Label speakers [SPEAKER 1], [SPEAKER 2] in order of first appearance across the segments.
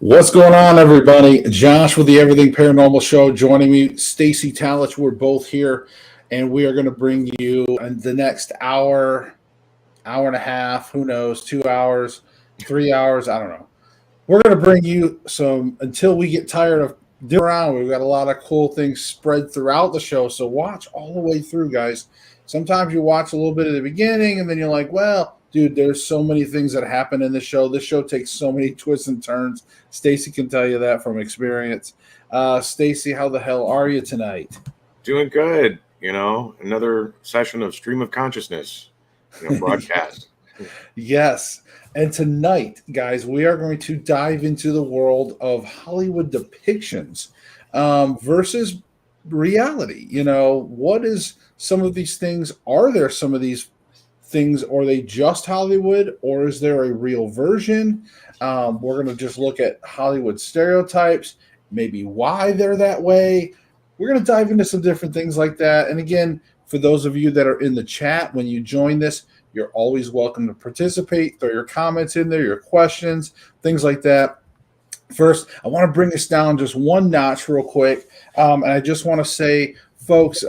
[SPEAKER 1] What's going on, everybody? Josh with the Everything Paranormal Show, joining me, Stacey Talich. We're both here, and we are going to bring you in the next hour, hour and a half, who knows, 2 hours, 3 hours, I don't know. We're going to bring you some until we get tired of doing around. We've got a lot of cool things spread throughout the show, so watch all the way through, guys. Sometimes you watch a little bit at the beginning, and then you're like, well, dude, there's so many things that happen in the show. This show takes so many twists and turns. Stacey can tell you that from experience. Stacey, how the hell are you tonight?
[SPEAKER 2] Doing good. Another session of stream of consciousness, broadcast.
[SPEAKER 1] Yes. And tonight, guys, we are going to dive into the world of Hollywood depictions versus reality. What is some of these things? Are there some of these things? Are they just Hollywood, or is there a real version? We're going to just look at Hollywood stereotypes, maybe why they're that way. We're going to dive into some different things like that. And again, for those of you that are in the chat, when you join this, you're always welcome to participate. Throw your comments in there, your questions, things like that. First, I want to bring this down just one notch real quick. And I just want to say, folks,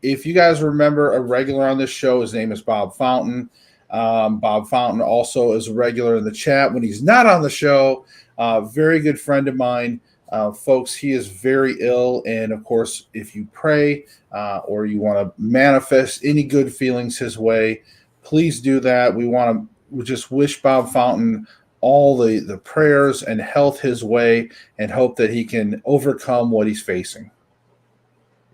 [SPEAKER 1] if you guys remember a regular on this show, his name is Bob Fountain. Bob Fountain also is a regular in the chat when he's not on the show. Very good friend of mine. Folks, he is very ill. And of course, if you pray or you want to manifest any good feelings his way, please do that. We just wish Bob Fountain all the prayers and health his way and hope that he can overcome what he's facing.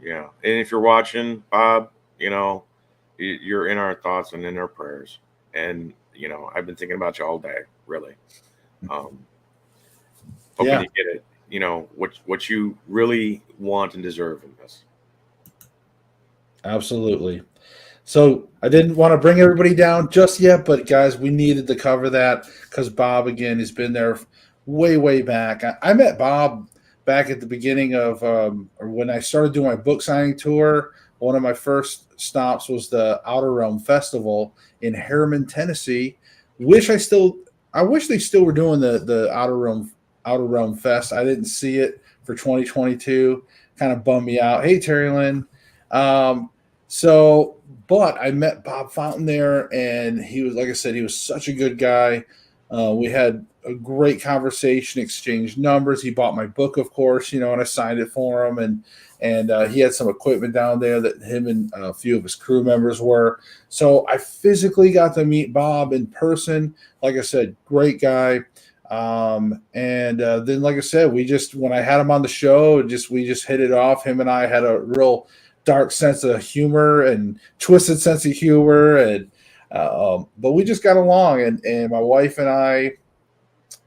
[SPEAKER 2] Yeah. And if you're watching, Bob, you're in our thoughts and in our prayers. And, I've been thinking about you all day, really. Hoping you get it, what you really want and deserve in this.
[SPEAKER 1] Absolutely. So I didn't want to bring everybody down just yet, but guys, we needed to cover that because Bob, again, has been there way, way back. I met Bob back at the beginning of, or when I started doing my book signing tour. One of my first stops was the Outer Realm Festival in Harriman, Tennessee. I wish they still were doing the Outer Realm Fest. I didn't see it for 2022. Kind of bummed me out. Hey, Terry Lynn. But I met Bob Fountain there, and he was, like I said, he was such a good guy. We had a great conversation, exchanged numbers. He bought my book, of course, and I signed it for him. And he had some equipment down there that him and a few of his crew members were. So I physically got to meet Bob in person. Like I said, great guy. Then, like I said, when I had him on the show, we just hit it off. Him and I had a real dark sense of humor and twisted sense of humor, and but we just got along, and my wife and I,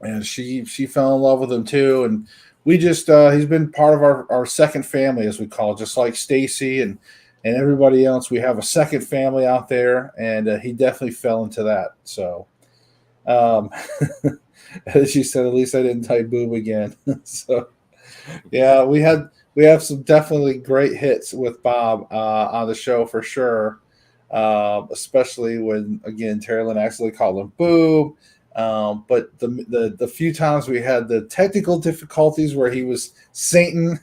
[SPEAKER 1] and she fell in love with him too, and we just he's been part of our second family, as we call it, just like Stacey and everybody else. We have a second family out there, and he definitely fell into that. So as she said, at least I didn't type boob again. So yeah, we have some definitely great hits with Bob on the show for sure, especially when, again, Terry Lynn accidentally called him boob. But the few times we had the technical difficulties where he was Satan,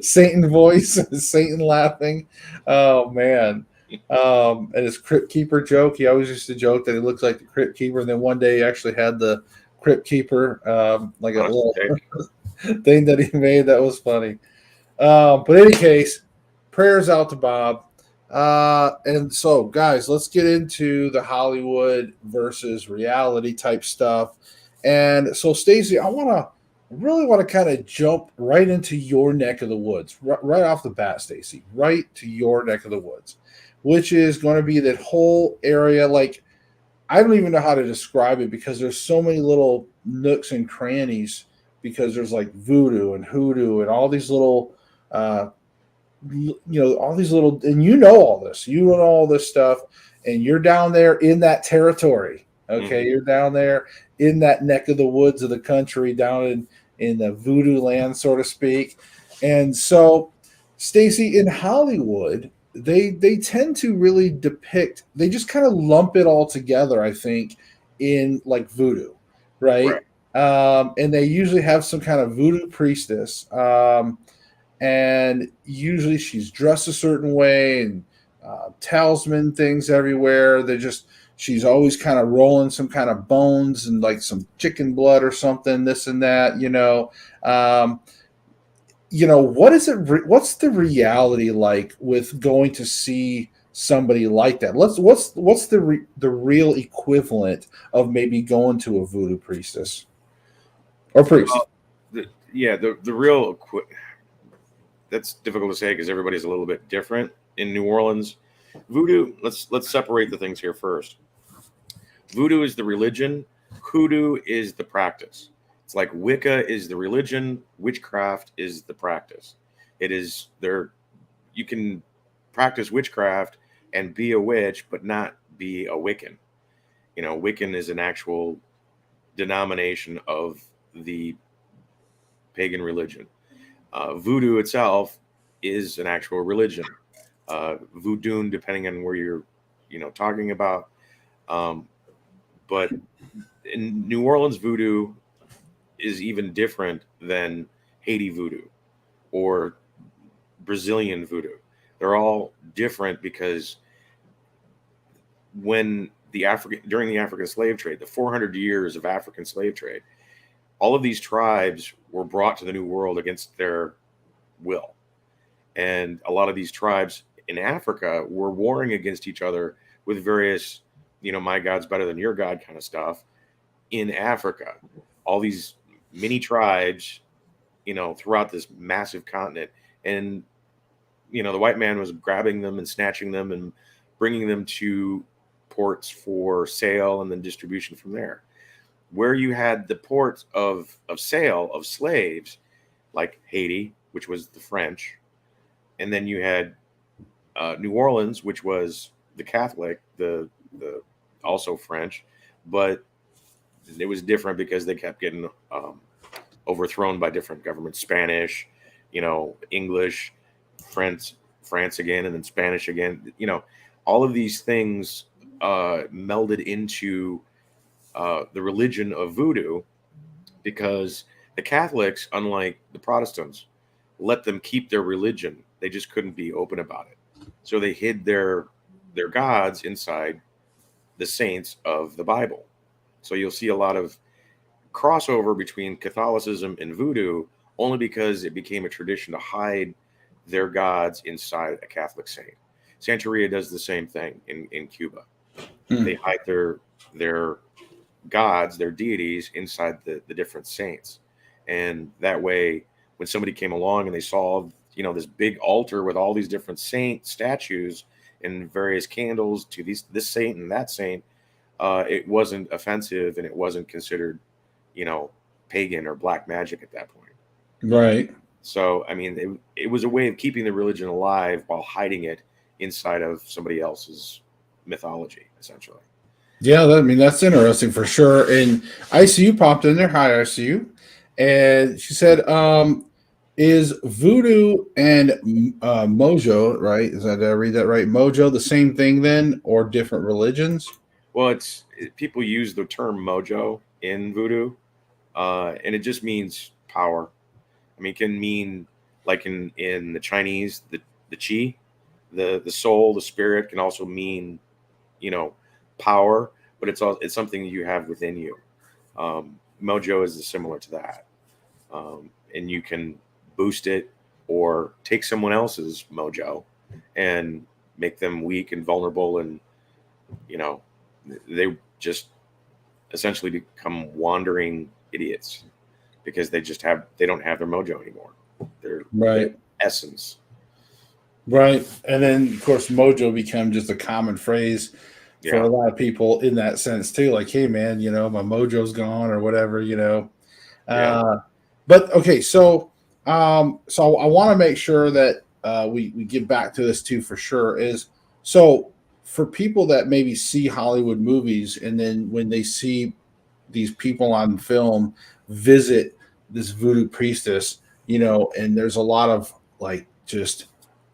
[SPEAKER 1] Satan voice, Satan laughing. Oh, man. And his Crypt Keeper joke, he always used to joke that he looks like the Crypt Keeper. And then one day he actually had the Crypt Keeper, like a little thing that he made that was funny. But in any case, prayers out to Bob. And so, guys, let's get into the Hollywood versus reality type stuff. And so, Stacey, I really want to kind of jump right into your neck of the woods, right off the bat, Stacey, right to your neck of the woods, which is going to be that whole area. Like, I don't even know how to describe it because there's so many little nooks and crannies, because there's like voodoo and hoodoo and all these little, all these little, and you know all this stuff, and you're down there in that territory. Okay. Mm-hmm. You're down there in that neck of the woods of the country, down in the voodoo land, so to speak. And so, Stacey, in Hollywood, they tend to really depict, they just kind of lump it all together, I think, in like voodoo, right? and they usually have some kind of voodoo priestess. And usually she's dressed a certain way and talisman things everywhere. She's always kind of rolling some kind of bones and like some chicken blood or something, this and that, um, what is it? What's the reality like with going to see somebody like that? What's the real equivalent of maybe going to a voodoo priestess or priest?
[SPEAKER 2] The real that's difficult to say because everybody's a little bit different in New Orleans. Voodoo. Let's separate the things here first. Voodoo is the religion. Hoodoo is the practice. It's like Wicca is the religion. Witchcraft is the practice. It is there. You can practice witchcraft and be a witch, but not be a Wiccan. Wiccan is an actual denomination of the pagan religion. Voodoo itself is an actual religion. Voodoo, depending on where you're, talking about. But in New Orleans, voodoo is even different than Haiti voodoo or Brazilian voodoo. They're all different because during the African slave trade, the 400 years of African slave trade, all of these tribes were brought to the New World against their will. And a lot of these tribes in Africa were warring against each other with various, my God's better than your God kind of stuff in Africa. All these mini tribes, throughout this massive continent. And, the white man was grabbing them and snatching them and bringing them to ports for sale and then distribution from there. Where you had the ports of sale of slaves, like Haiti, which was the French, and then you had New Orleans, which was the Catholic, the also French, but it was different because they kept getting overthrown by different governments. Spanish, English, France again, and then Spanish again. All of these things melded into the religion of voodoo, because the Catholics, unlike the Protestants, let them keep their religion. They just couldn't be open about it. So they hid their gods inside the saints of the Bible. So you'll see a lot of crossover between Catholicism and voodoo only because it became a tradition to hide their gods inside a Catholic saint. Santeria does the same thing in Cuba. They hide their gods, their deities, inside the different saints. And that way, when somebody came along and they saw, this big altar with all these different saint statues and various candles to this saint and that saint, it wasn't offensive and it wasn't considered, pagan or black magic at that point.
[SPEAKER 1] Right.
[SPEAKER 2] So, I mean, it was a way of keeping the religion alive while hiding it inside of somebody else's mythology, essentially.
[SPEAKER 1] Yeah, that's interesting for sure. And ICU popped in there. Hi, ICU. And she said, is voodoo and mojo, right? Did I read that right? Mojo the same thing then, or different religions?
[SPEAKER 2] Well, people use the term mojo in voodoo, and it just means power. I mean, it can mean, like in the Chinese, the qi, the soul, the spirit, can also mean, power, but it's something you have within you. Mojo is similar to that, and you can boost it or take someone else's mojo and make them weak and vulnerable, and they just essentially become wandering idiots because they don't have their mojo anymore. Their essence.
[SPEAKER 1] Right. And then of course mojo became just a common phrase for a lot of people in that sense too. Like, hey man, my mojo's gone or whatever, But okay, so I want to make sure that we get back to this too for sure. So for people that maybe see Hollywood movies and then when they see these people on film visit this voodoo priestess, and there's a lot of like just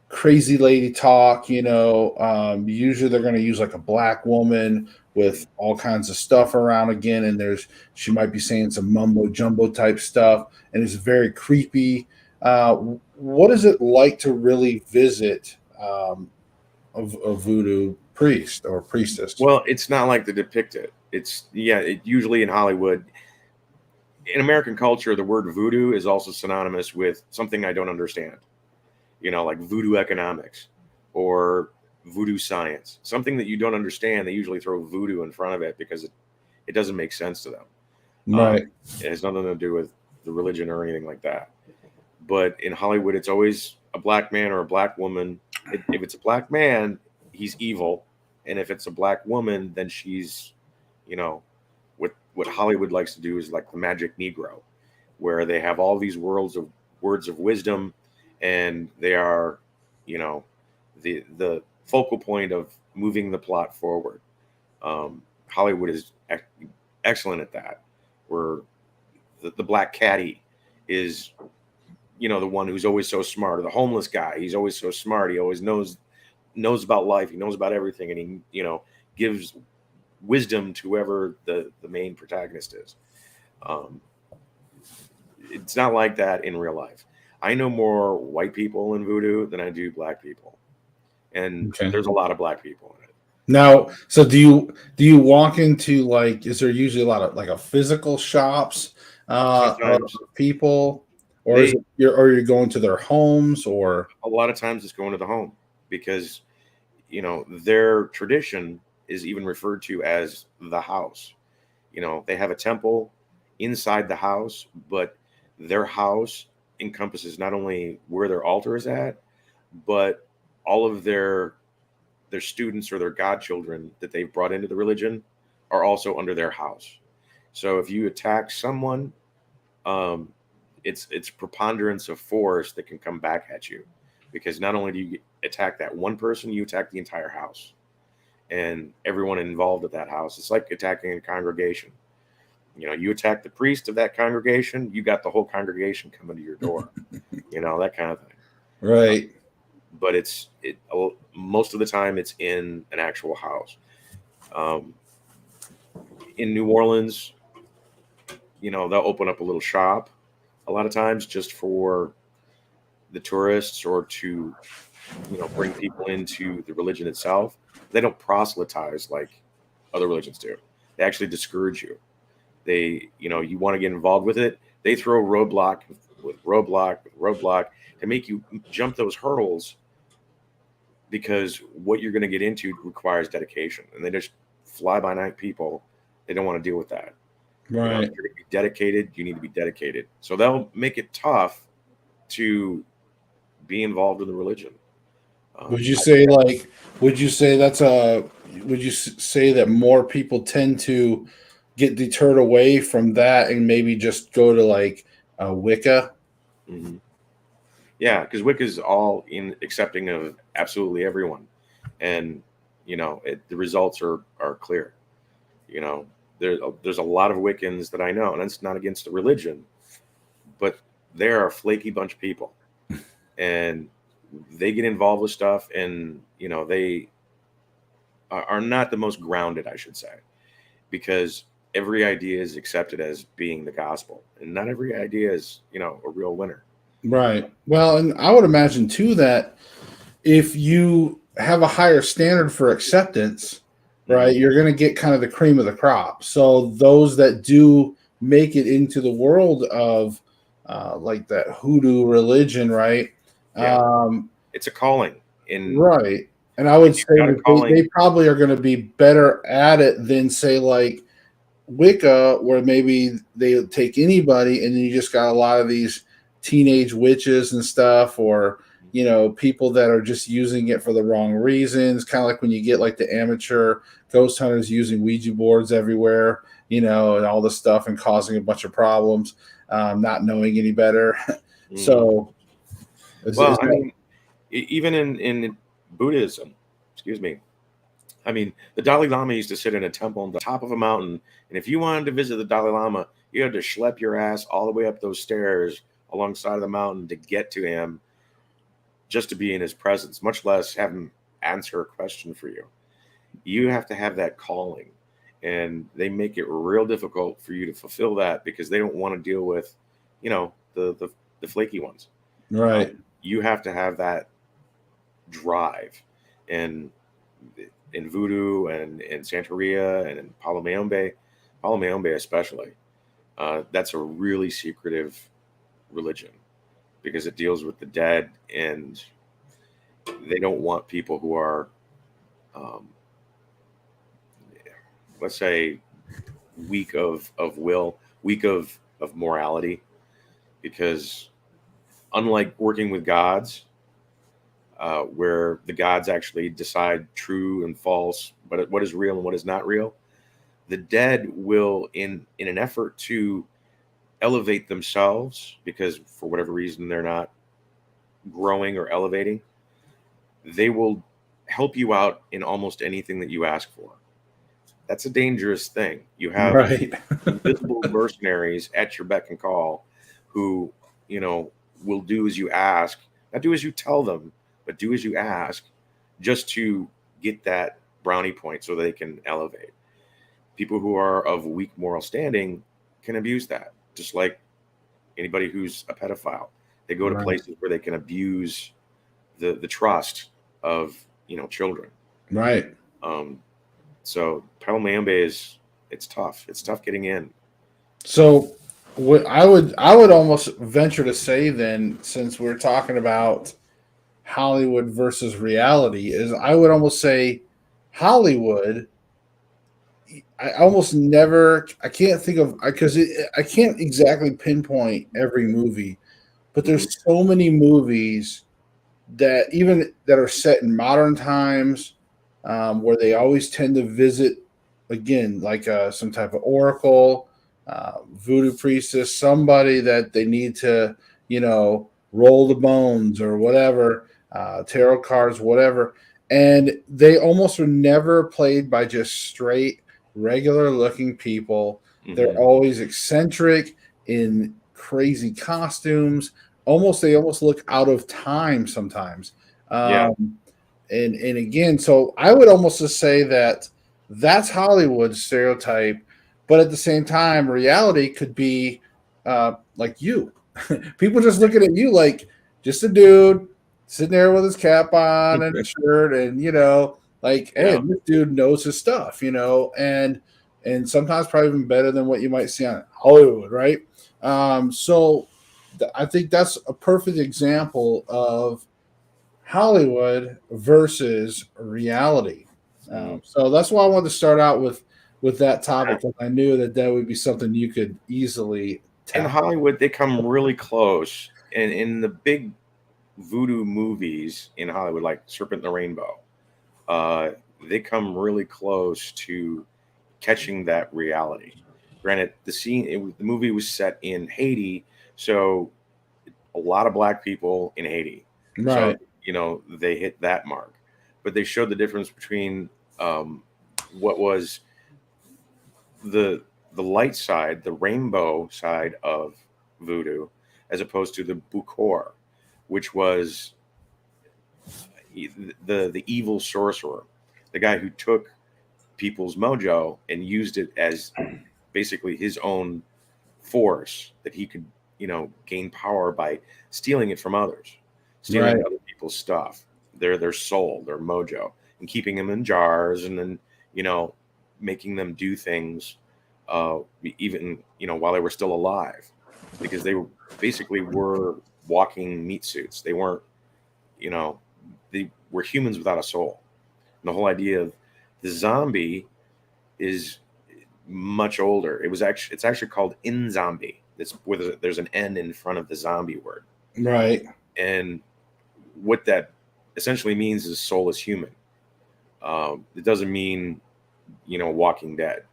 [SPEAKER 1] crazy lady talk, usually they're going to use like a black woman with all kinds of stuff around again, and she might be saying some mumbo jumbo type stuff, and it's very creepy. What is it like to really visit a voodoo priest or priestess?
[SPEAKER 2] Well, it's not like they depict it. Usually in Hollywood, in American culture, the word voodoo is also synonymous with something I don't understand. Like voodoo economics or voodoo science, something that you don't understand. They usually throw voodoo in front of it because it doesn't make sense to them.
[SPEAKER 1] Right.
[SPEAKER 2] It has nothing to do with the religion or anything like that. But in Hollywood, it's always a black man or a black woman. If it's a black man, he's evil. And if it's a black woman, then she's, what Hollywood likes to do is like the magic Negro, where they have all these words of wisdom, and they are, the focal point of moving the plot forward. Hollywood is excellent at that, where the black caddy is, the one who's always so smart, or the homeless guy. He's always so smart. He always knows about life. He knows about everything, and he, gives wisdom to whoever the main protagonist is. It's not like that in real life. I know more white people in voodoo than I do black people, and there's a lot of black people in it.
[SPEAKER 1] Now, so do you walk into, like, is there usually a lot of like a physical shops
[SPEAKER 2] Sometimes
[SPEAKER 1] people, or is it you're going to their homes, or
[SPEAKER 2] a lot of times it's going to the home, because their tradition is even referred to as the house. They have a temple inside the house, but their house encompasses not only where their altar is at, but all of their students or their godchildren that they've brought into the religion are also under their house. So if you attack someone, it's preponderance of force that can come back at you, because not only do you attack that one person, you attack the entire house and everyone involved at that house. It's like attacking a congregation. You attack the priest of that congregation, you got the whole congregation coming to your door. That kind of thing.
[SPEAKER 1] right?
[SPEAKER 2] But most of the time it's in an actual house. In New Orleans, they'll open up a little shop a lot of times just for the tourists, or to bring people into the religion itself. They don't proselytize like other religions do. They actually discourage you. You want to get involved with it, they throw roadblock with roadblock to make you jump those hurdles, because what you're going to get into requires dedication, and they just fly by night people. They don't want to deal with that.
[SPEAKER 1] Right.
[SPEAKER 2] If you're going to be dedicated, you need to be dedicated. So they'll make it tough to be involved in the religion.
[SPEAKER 1] Would you say that more people tend to get deterred away from that and maybe just go to like Wicca?
[SPEAKER 2] Mm-hmm. Yeah, because Wicca is all in accepting of absolutely everyone, and the results are clear. There's a lot of Wiccans that I know, and it's not against the religion, but they're a flaky bunch of people, and they get involved with stuff, and they are not the most grounded, I should say, because every idea is accepted as being the gospel, and not every idea is a real winner.
[SPEAKER 1] Right. Well, and I would imagine too that if you have a higher standard for acceptance, right, you're going to get kind of the cream of the crop. So those that do make it into the world of like that hoodoo religion, right?
[SPEAKER 2] Yeah. It's a calling.
[SPEAKER 1] Right. And I would say they probably are going to be better at it than, say, like Wicca, where maybe they take anybody, and then you just got a lot of these teenage witches and stuff, or people that are just using it for the wrong reasons. Kind of like when you get like the amateur ghost hunters using Ouija boards everywhere, and all this stuff, and causing a bunch of problems, not knowing any better. So,
[SPEAKER 2] even in Buddhism, the Dalai Lama used to sit in a temple on the top of a mountain, and if you wanted to visit the Dalai Lama, you had to schlep your ass all the way up those stairs alongside of the mountain to get to him, just to be in his presence, much less have him answer a question for you. You have to have that calling. and they make it real difficult for you to fulfill that because they don't want to deal with, the flaky ones.
[SPEAKER 1] Right.
[SPEAKER 2] You have to have that drive, and in voodoo and in Santeria and in Palomayombe especially, that's a really secretive religion because it deals with the dead, and they don't want people who are, um, let's say, weak of will, weak of morality, because unlike working with gods, where the gods actually decide true and false, but what is real and what is not real, the dead will, in an effort to elevate themselves, because for whatever reason they're not growing or elevating, they will help you out in almost anything that you ask for. That's a dangerous thing. You have
[SPEAKER 1] Right.
[SPEAKER 2] invisible mercenaries at your beck and call who, will do as you ask, not do as you tell them, but do as you ask, just to get that brownie point so they can elevate. People who are of weak moral standing can abuse that, just like anybody who's a pedophile. They go to
[SPEAKER 1] Right.
[SPEAKER 2] places where they can abuse the trust of children.
[SPEAKER 1] Right.
[SPEAKER 2] Um, so Palomayombe it's tough. It's tough getting in.
[SPEAKER 1] So what I would almost venture to say then, since we're talking about Hollywood versus reality, is I would almost say Hollywood. I almost never. I can't think of because I can't exactly pinpoint every movie, but
[SPEAKER 2] Mhm.
[SPEAKER 1] there's so many movies that even that are set in modern times, where they always tend to visit again, like some type of oracle, voodoo priestess, somebody that they need to, roll the bones or whatever, tarot cards, whatever. And they almost are never played by just straight, regular looking people. They're
[SPEAKER 2] Mhm.
[SPEAKER 1] always eccentric in crazy costumes. They almost look out of time sometimes.
[SPEAKER 2] Yeah.
[SPEAKER 1] And again, so I would almost just say that that's Hollywood's stereotype, but at the same time, reality could be like you. People just looking at you like just a dude sitting there with his cap on and a shirt, and like, hey,
[SPEAKER 2] Yeah.
[SPEAKER 1] this dude knows his stuff, and sometimes probably even better than what you might see on Hollywood, right? I think that's a perfect example of Hollywood versus reality.
[SPEAKER 2] Mhm.
[SPEAKER 1] So that's why I wanted to start out with that topic, because I knew that that would be something you could easily
[SPEAKER 2] In
[SPEAKER 1] tackle.
[SPEAKER 2] Hollywood, they come really close, and in the big voodoo movies in Hollywood, like Serpent and the Rainbow, uh, they come really close to catching that reality. Granted, the movie was set in Haiti, so a lot of black people in Haiti. So,
[SPEAKER 1] Right,
[SPEAKER 2] they hit that mark. But they showed the difference between, what was the the light side, the rainbow side of voodoo, as opposed to the Bukor, which was the evil sorcerer, the guy who took people's mojo and used it as basically his own force that he could, gain power by stealing it from others, stealing
[SPEAKER 1] right,
[SPEAKER 2] other people's stuff, their soul, their mojo, and keeping them in jars, and then, you know, making them do things, even, while they were still alive, because they basically were walking meat suits. They weren't, you know, they were humans without a soul. And the whole idea of the zombie is much older. It's actually called in zombie. It's where there's an N in front of the zombie word,
[SPEAKER 1] right,
[SPEAKER 2] and what that essentially means is soulless human. It doesn't mean Walking Dead.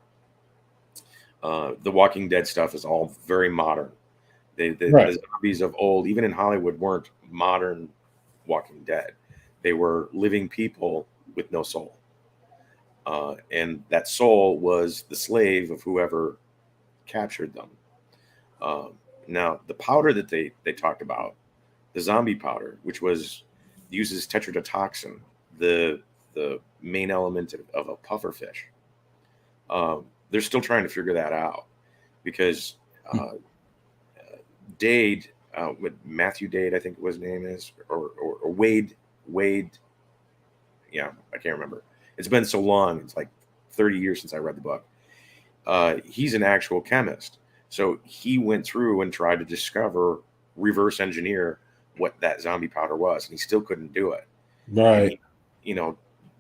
[SPEAKER 2] The Walking Dead stuff is all very modern.
[SPEAKER 1] right,
[SPEAKER 2] The zombies of old, even in Hollywood, weren't modern Walking Dead. They were living people with no soul, and that soul was the slave of whoever captured them. Um, Now, the powder that they talked about, the zombie powder, which uses tetrodotoxin, the the main element of a puffer fish. They're still trying to figure that out because Dade, with Matthew Dade, I think what his name is, or Wade. Yeah, I can't remember. It's been so long. It's like 30 years since I read the book. He's an actual chemist. So he went through and tried to discover, reverse engineer what that zombie powder was, and he still couldn't do it.
[SPEAKER 1] Right.
[SPEAKER 2] And he,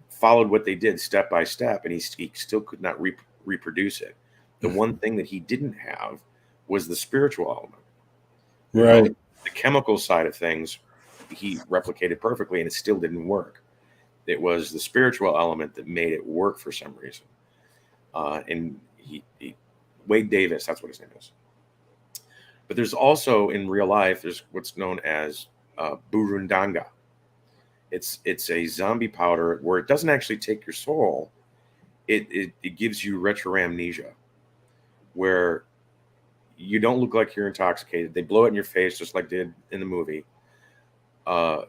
[SPEAKER 2] followed what they did step by step, and he still could not reproduce it. The one thing that he didn't have was the spiritual element.
[SPEAKER 1] Right.
[SPEAKER 2] The chemical side of things, he replicated perfectly, and it still didn't work. It was the spiritual element that made it work for some reason. And he Wade Davis, that's what his name is. But there's also, in real life, there's what's known as burundanga. It's a zombie powder where it doesn't actually take your soul. It gives you retroamnesia, where you don't look like you're intoxicated. They blow it in your face just like they did in the movie. But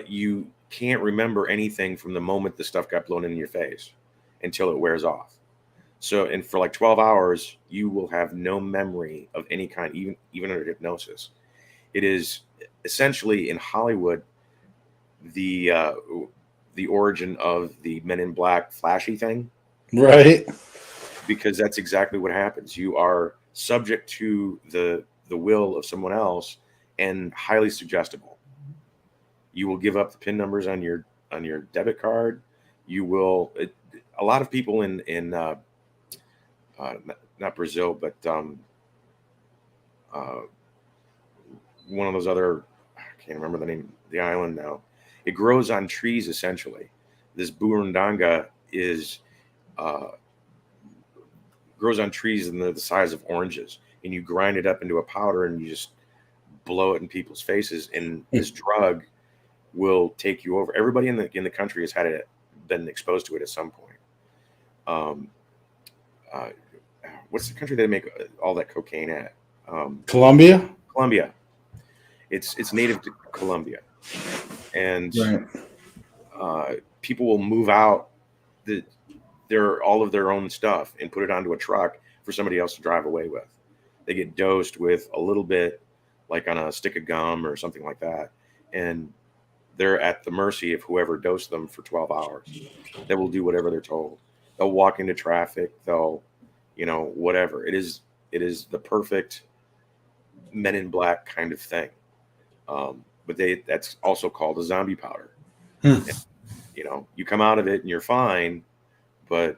[SPEAKER 2] you can't remember anything from the moment the stuff got blown in your face until it wears off. So, and for like 12 hours, you will have no memory of any kind, even under hypnosis. It is essentially, in Hollywood, the origin of the Men in Black flashy thing.
[SPEAKER 1] Right.
[SPEAKER 2] Because that's exactly what happens. You are subject to the will of someone else and highly suggestible. You will give up the PIN numbers on your debit card. You will. A lot of people in not Brazil, but one of those other, I can't remember the name of the island now. It grows on trees essentially. This burundanga is grows on trees in the size of oranges, and you grind it up into a powder and you just blow it in people's faces. And this drug will take you over. Everybody in the country has had it, been exposed to it at some point. What's the country they make all that cocaine at?
[SPEAKER 1] Colombia.
[SPEAKER 2] Colombia. It's native to Colombia, and
[SPEAKER 1] Right.
[SPEAKER 2] People will move out all of their own stuff and put it onto a truck for somebody else to drive away with. They get dosed with a little bit, like on a stick of gum or something like that, and they're at the mercy of whoever dosed them for 12 hours. They will do whatever they're told. They'll walk into traffic. They'll, whatever. It is the perfect Men in Black kind of thing. But that's also called a zombie powder. And, you come out of it and you're fine, but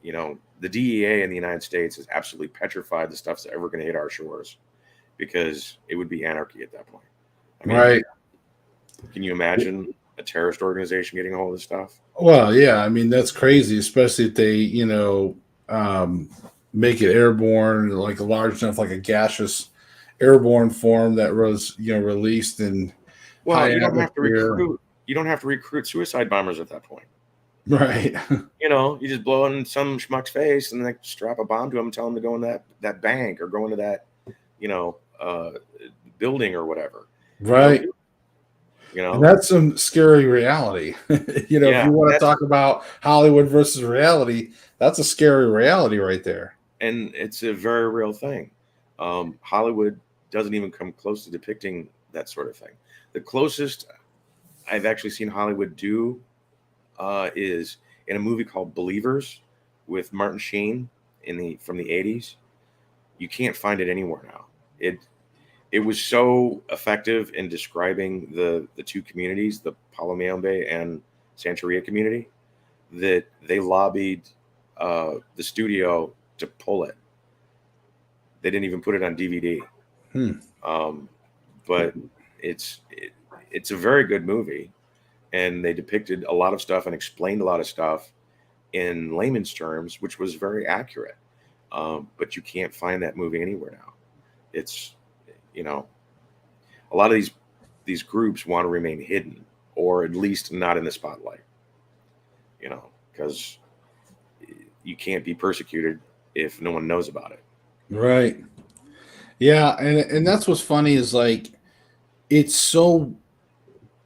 [SPEAKER 2] the DEA in the United States is absolutely petrified the stuff's ever going to hit our shores, because it would be anarchy at that point. I mean,
[SPEAKER 1] right.
[SPEAKER 2] Can you imagine a terrorist organization getting a hold of this stuff?
[SPEAKER 1] Well, yeah. I mean, that's crazy, especially if they, make it airborne, like large enough, like a gaseous airborne form that was, released in high
[SPEAKER 2] You don't have to
[SPEAKER 1] atmosphere.
[SPEAKER 2] recruit. You don't have to recruit suicide bombers at that point.
[SPEAKER 1] Right.
[SPEAKER 2] You just blow in some schmuck's face and then strap a bomb to him and tell him to go in that bank or go into that, building or whatever.
[SPEAKER 1] Right. And that's some scary reality. If you want to talk about Hollywood versus reality, that's a scary reality right there.
[SPEAKER 2] And it's a very real thing. Hollywood doesn't even come close to depicting that sort of thing. The closest I've actually seen Hollywood do is in a movie called Believers with Martin Sheen from the 80s. You can't find it anywhere now. It was so effective in describing the two communities, the Palomayombe and Santeria community, that they lobbied the studio to pull it. They didn't even put it on DVD. But it's a very good movie, and they depicted a lot of stuff and explained a lot of stuff in layman's terms, which was very accurate. But you can't find that movie anywhere now. It's a lot of these groups want to remain hidden, or at least not in the spotlight, because you can't be persecuted if no one knows about it.
[SPEAKER 1] Right. Yeah. And that's what's funny is like, it's so,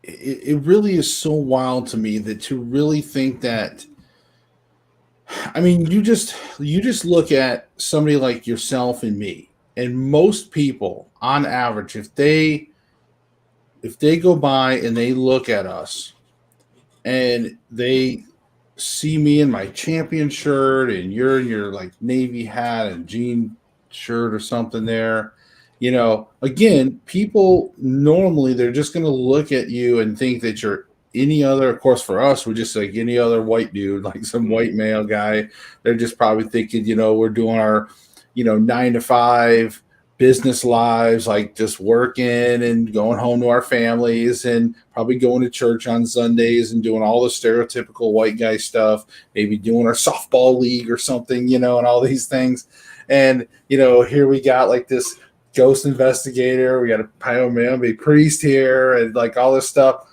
[SPEAKER 1] it really is so wild to me that to really think that I mean, you just look at somebody like yourself and me, and most people, on average, if they go by and they look at us and they see me in my champion shirt and you're in your like navy hat and jean shirt or something there, you know, again, people normally they're just going to look at you and think that you're any other. Of course, for us, we're just like any other white dude, like some
[SPEAKER 2] Mm,
[SPEAKER 1] white male guy. They're just probably thinking, you know, we're doing our, 9 to 5 business lives, like just working and going home to our families and probably going to church on Sundays and doing all the stereotypical white guy stuff, maybe doing our softball league or something, and all these things. And, here we got like this ghost investigator, we got a pyromancy priest here, and like all this stuff.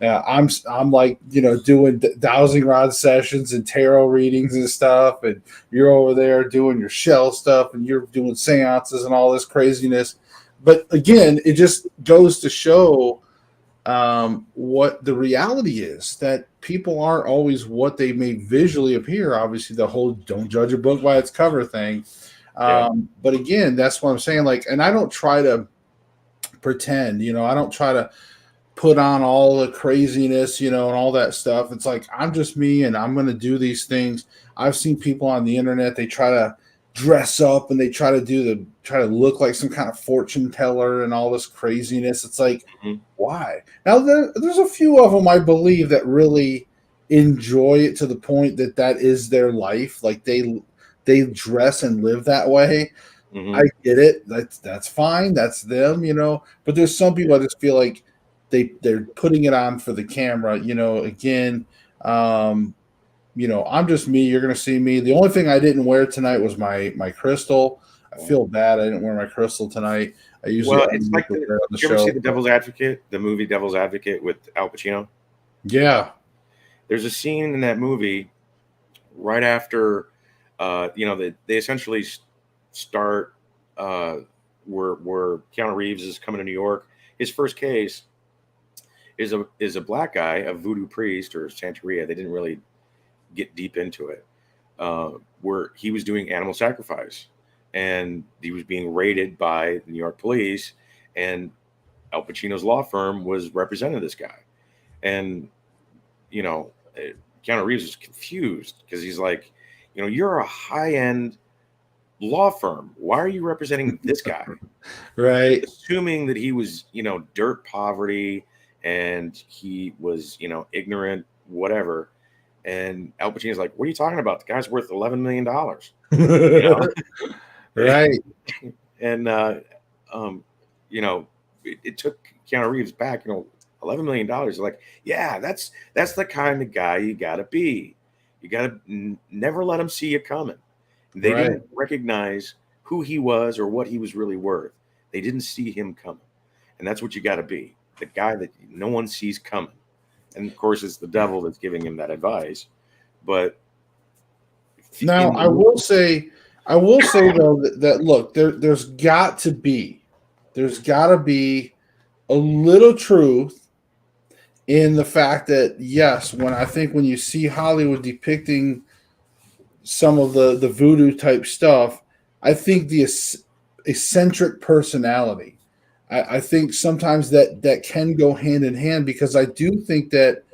[SPEAKER 1] I'm like, doing dowsing rod sessions and tarot readings and stuff, and you're over there doing your shell stuff, and you're doing seances and all this craziness. But again, it just goes to show what the reality is, that people aren't always what they may visually appear. Obviously, the whole "don't judge a book by its cover" thing.
[SPEAKER 2] yeah.
[SPEAKER 1] But again, that's what I'm saying. Like, and I don't try to pretend. I don't try to put on all the craziness, and all that stuff. It's like I'm just me and I'm going to do these things. I've seen people on the internet, they try to dress up and they try to look like some kind of fortune teller and all this craziness. It's like,
[SPEAKER 2] Mhm.
[SPEAKER 1] why? Now there's a few of them I believe that really enjoy it to the point that that is their life. Like they dress and live that way. I
[SPEAKER 2] Mhm.
[SPEAKER 1] get it. That's fine. That's them. But there's some people I just feel like they're putting it on for the camera. Again, um, I'm just me. You're gonna see me. The only thing I didn't wear tonight was my crystal. I feel bad. I didn't wear my crystal tonight. I usually
[SPEAKER 2] Well,
[SPEAKER 1] always
[SPEAKER 2] it's like
[SPEAKER 1] wear it on the
[SPEAKER 2] did you ever see
[SPEAKER 1] show.
[SPEAKER 2] The Devil's Advocate, the movie Devil's Advocate with Al Pacino?
[SPEAKER 1] Yeah.
[SPEAKER 2] There's a scene in that movie right after, they essentially start where Keanu Reeves is coming to New York. His first case is a black guy, a voodoo priest or Santeria. They didn't really get deep into it, where he was doing animal sacrifice, and he was being raided by the New York police, and Al Pacino's law firm was representing this guy, and you know, Keanu Reeves is confused because he's like, you're a high end law firm. Why are you representing this guy?
[SPEAKER 1] Right.
[SPEAKER 2] Assuming that he was, dirt poverty and he was, ignorant, whatever. And Al Pacino's like, what are you talking about? The guy's worth $11 million, you know?
[SPEAKER 1] Right.
[SPEAKER 2] And, um, it took Keanu Reeves back, $11 million. Like, yeah, that's the kind of guy you got to be. You got to never let him see you coming. They
[SPEAKER 1] Right.
[SPEAKER 2] didn't recognize who he was or what he was really worth. They didn't see him coming. And that's what you got to be, the guy that no one sees coming. And of course, it's the devil that's giving him that advice. But
[SPEAKER 1] Now,
[SPEAKER 2] in the
[SPEAKER 1] I
[SPEAKER 2] movie,
[SPEAKER 1] will say, though that look, there's got to be a little truth in the fact that yes, when you see Hollywood depicting some of the voodoo type stuff, I think the eccentric personality. I think sometimes that can go hand in hand, because I do think that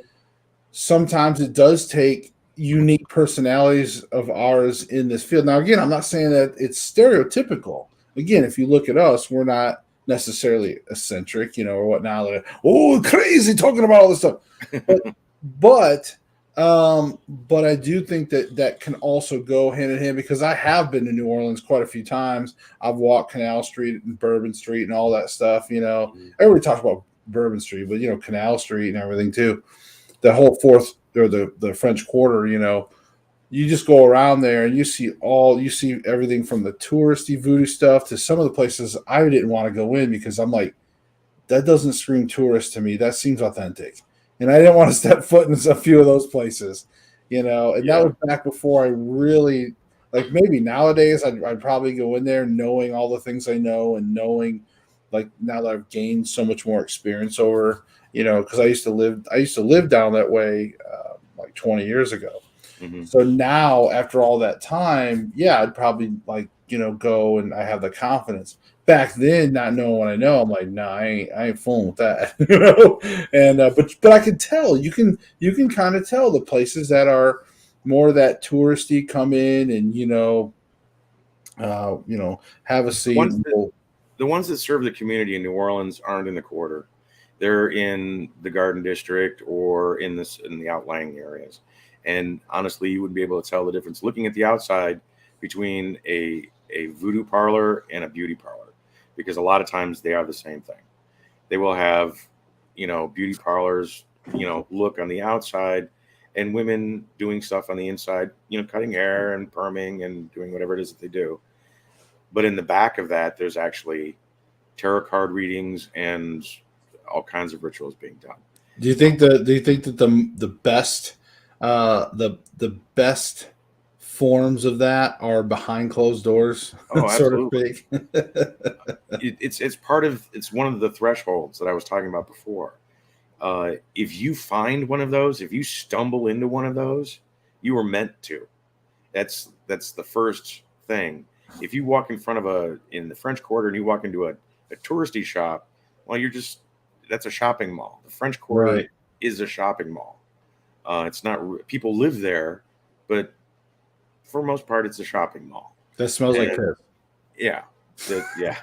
[SPEAKER 1] sometimes it does take unique personalities of ours in this field. Now, again, I'm not saying that it's stereotypical. Again, if you look at us, we're not necessarily eccentric, or whatnot. Like, oh, crazy talking about all this stuff. But, but, but I do think that can also go hand in hand, because I have been to New Orleans quite a few times. I've walked Canal Street and Bourbon Street and all that stuff. Everybody talks about Bourbon Street, but Canal Street and everything too, the whole fourth or the French Quarter, you just go around there and you see everything from the touristy voodoo stuff to some of the places I didn't want to go in, because I'm like, that doesn't scream tourist to me. That seems authentic. And I didn't want to step foot in a few of those places, and that
[SPEAKER 2] yeah.
[SPEAKER 1] was back before I really, like, maybe nowadays I'd probably go in there knowing all the things I know, and knowing, like, now that I've gained so much more experience over, because I used to live down that way like 20 years ago.
[SPEAKER 2] Mm-hmm.
[SPEAKER 1] So now, after all that time, yeah, I'd probably like, go, and I have the confidence. Back then, not knowing what I know, I'm like, nah, I ain't fooling with that, And but I can tell, you can kind of tell the places that are more that touristy come in and have a
[SPEAKER 2] The
[SPEAKER 1] seat.
[SPEAKER 2] ones that the ones that serve the community in New Orleans aren't in the quarter. They're in the Garden District or in the outlying areas. And honestly, you would be able to tell the difference looking at the outside between a voodoo parlor and a beauty parlor, because a lot of times they are the same thing. They will have, beauty parlors, look on the outside, and women doing stuff on the inside, cutting hair and perming and doing whatever it is that they do. But in the back of that, there's actually tarot card readings and all kinds of rituals being done.
[SPEAKER 1] Do you think that the best the best forms of that are behind closed doors,
[SPEAKER 2] Oh,
[SPEAKER 1] so to
[SPEAKER 2] absolutely.
[SPEAKER 1] speak?
[SPEAKER 2] It's one of the thresholds that I was talking about before. If you find one of those, if you stumble into one of those, you were meant to. That's the first thing. If you walk in the French Quarter and you walk into a touristy shop, well, that's a shopping mall. The French Quarter
[SPEAKER 1] Right.
[SPEAKER 2] is a shopping mall. It's not people live there, but for most part, it's a shopping mall.
[SPEAKER 1] That smells like
[SPEAKER 2] And
[SPEAKER 1] piss.
[SPEAKER 2] yeah, yeah,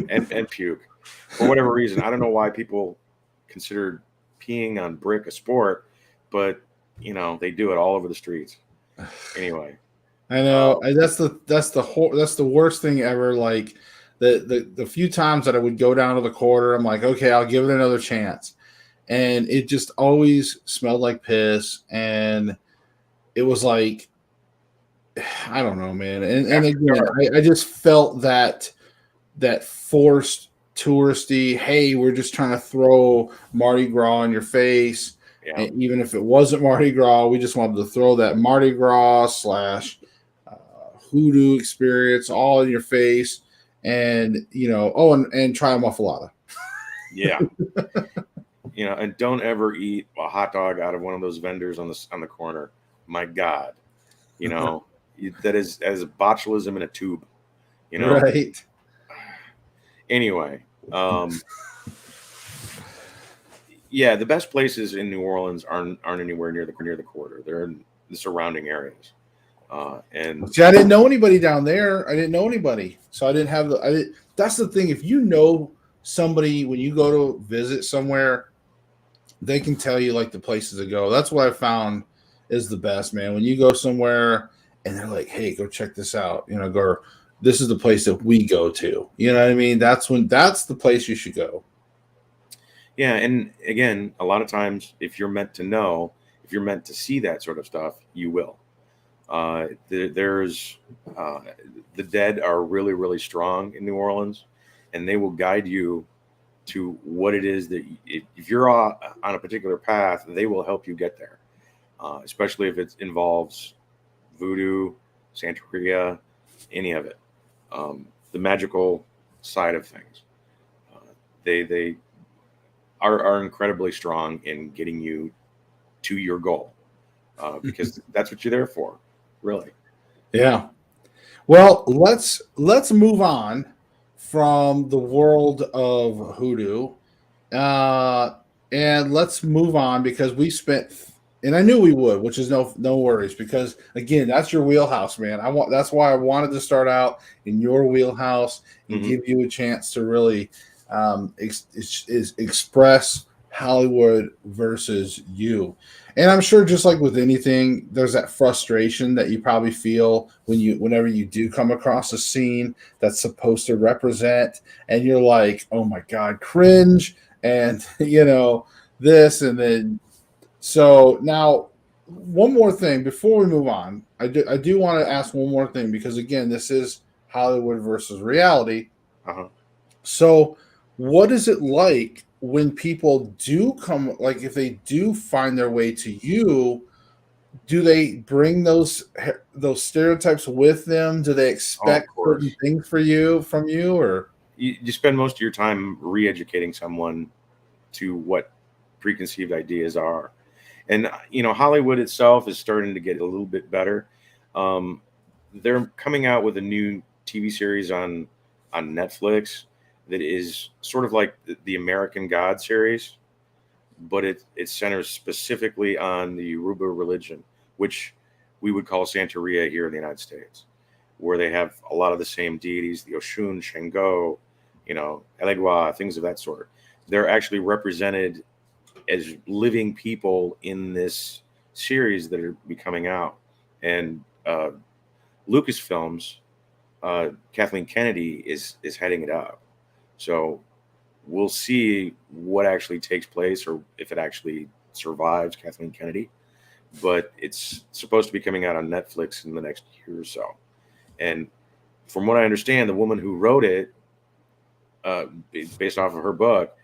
[SPEAKER 2] and puke for whatever reason. I don't know why people consider peeing on brick a sport, but they do it all over the streets. Anyway,
[SPEAKER 1] I know. That's the worst thing ever. Like the few times that I would go down to the quarter, I'm like, okay, I'll give it another chance, and it just always smelled like piss, and it was like, I don't know, man. And
[SPEAKER 2] after
[SPEAKER 1] again,
[SPEAKER 2] dark,
[SPEAKER 1] I just felt that forced touristy, hey, we're just trying to throw Mardi Gras in your face.
[SPEAKER 2] yeah,
[SPEAKER 1] And even if it wasn't Mardi Gras, we just wanted to throw that Mardi Gras slash hoodoo experience all in your face. And, and try a muffalata.
[SPEAKER 2] yeah, and don't ever eat a hot dog out of one of those vendors on the corner. My God, that is as botulism in a tube. You know.
[SPEAKER 1] Right.
[SPEAKER 2] Anyway, yeah, the best places in New Orleans aren't anywhere near the quarter. They're in the surrounding areas. And
[SPEAKER 1] See, I didn't know anybody down there. I didn't know anybody. So I didn't have that's the thing. If you know somebody when you go to visit somewhere, they can tell you like the places to go. That's what I found is the best, man. When you go somewhere and they're like, "Hey, go check this out," go. This is the place that we go to. You know what I mean? That's the place you should go.
[SPEAKER 2] yeah, and again, a lot of times, if you're meant to know, if you're meant to see that sort of stuff, you will. There's the dead are really, really strong in New Orleans, and they will guide you to what it is that if you're on a particular path, they will help you get there. Especially if it involves voodoo, Santeria, any of it, the magical side of things. They are incredibly strong in getting you to your goal, because that's what you're there for, really.
[SPEAKER 1] Yeah. Well, let's move on from the world of hoodoo, uh, and let's move on because we spent, and I knew we would, which is no worries because again, that's your wheelhouse, man. That's why I wanted to start out in your wheelhouse and
[SPEAKER 2] Hmm.
[SPEAKER 1] give you a chance to really express Hollywood versus you. And I'm sure, just like with anything, there's that frustration that you probably feel whenever you do come across a scene that's supposed to represent, and you're like, "Oh my god, cringe!" And this, and then so now one more thing before we move on. I do want to ask one more thing because again, this is Hollywood versus reality.
[SPEAKER 2] Uh-huh.
[SPEAKER 1] So, what is it like when people do come, like if they do find their way to you, do they bring those stereotypes with them? Do they
[SPEAKER 2] Oh, of
[SPEAKER 1] expect certain
[SPEAKER 2] course.
[SPEAKER 1] things from you or
[SPEAKER 2] You spend most of your time re-educating someone to what preconceived ideas are, And Hollywood itself is starting to get a little bit better. Um, they're coming out with a new TV series on Netflix that is sort of like the American God series, but it centers specifically on the Yoruba religion, which we would call Santeria here in the United States, where they have a lot of the same deities, the Oshun, Shango, Elegua, things of that sort. They're actually represented as living people in this series that are be coming out. And Lucasfilms, Kathleen Kennedy is heading it up. So we'll see what actually takes place or if it actually survives Kathleen Kennedy. But it's supposed to be coming out on Netflix in the next year or so. And from what I understand, the woman who wrote it, based off of her book,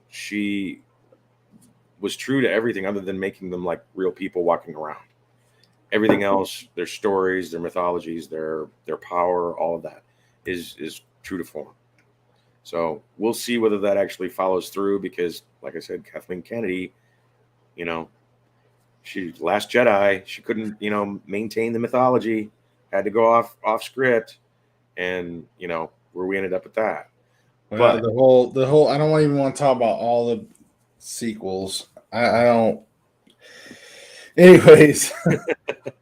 [SPEAKER 2] she was true to everything other than making them like real people walking around. Everything else, their stories, their mythologies, their power, all of that is true to form. So we'll see whether that actually follows through because, like I said, Kathleen Kennedy, she Last Jedi, she couldn't, maintain the mythology, had to go off script, and where we ended up with that.
[SPEAKER 1] Well,
[SPEAKER 2] But
[SPEAKER 1] the whole I don't even want to talk about all the sequels. I don't. Anyways,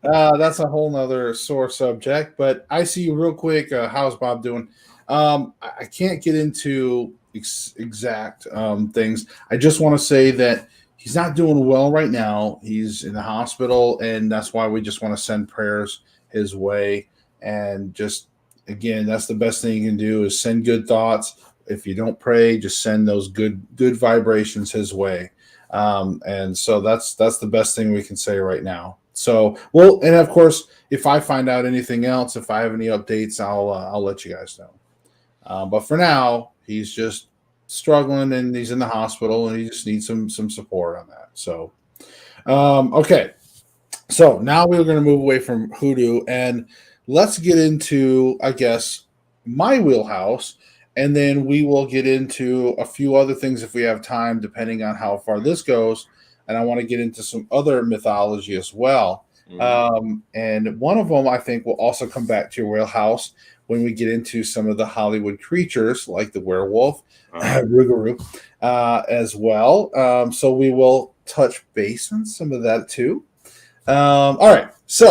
[SPEAKER 1] that's a whole nother sore subject. But I see you real quick. How's Bob doing? I can't get into exact things. I just want to say that he's not doing well right now. He's in the hospital, and that's why we just want to send prayers his way. And just again, that's the best thing you can do is send good thoughts. If you don't pray, just send those good vibrations his way. And so that's the best thing we can say right now. So well, and of course, if I find out anything else, if I have any updates, I'll let you guys know. But for now, he's just struggling and he's in the hospital and he just needs some support on that. So okay. So now we're going to move away from hoodoo and let's get into, I guess, my wheelhouse. And then we will get into a few other things if we have time, depending on how far this goes. And I want to get into some other mythology as well. And one of them, I think, will also come back to your wheelhouse when we get into some of the Hollywood creatures like the werewolf, Rougarou, as well. So we will touch base on some of that too. All right. So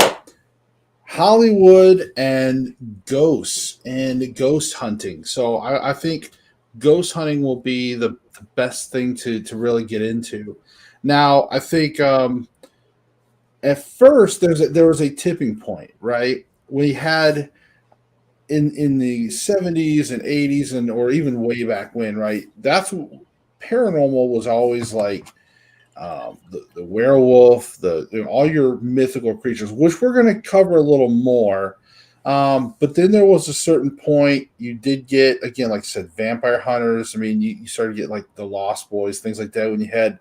[SPEAKER 1] Hollywood and ghosts and ghost hunting. So I think ghost hunting will be the best thing to really get into. Now, I think at first there was a tipping point, right? We had in the 70s and 80s and or even way back when, right? That's paranormal was always like the werewolf, all your mythical creatures, which we're going to cover a little more. But then there was a certain point you did get, again, like I said, vampire hunters. I mean, you started to get like the Lost Boys, things like that. When you had,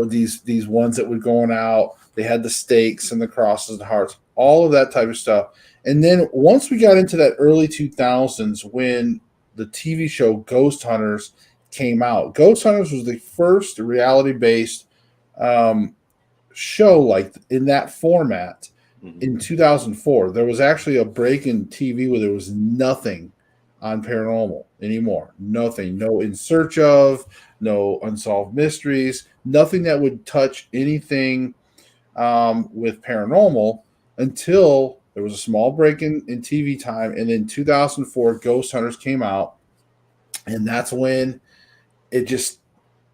[SPEAKER 1] these ones that were going out, they had the stakes and the crosses and hearts, all of that type of stuff. And then once we got into that early 2000s, when the TV show Ghost Hunters came out. Ghost Hunters was the first reality-based show like in that format in 2004. There was actually a break in TV where there was nothing on paranormal anymore. Nothing. No In Search Of, no Unsolved Mysteries, nothing that would touch anything with paranormal until there was a small break in TV time. And then 2004, Ghost Hunters came out. And that's when it just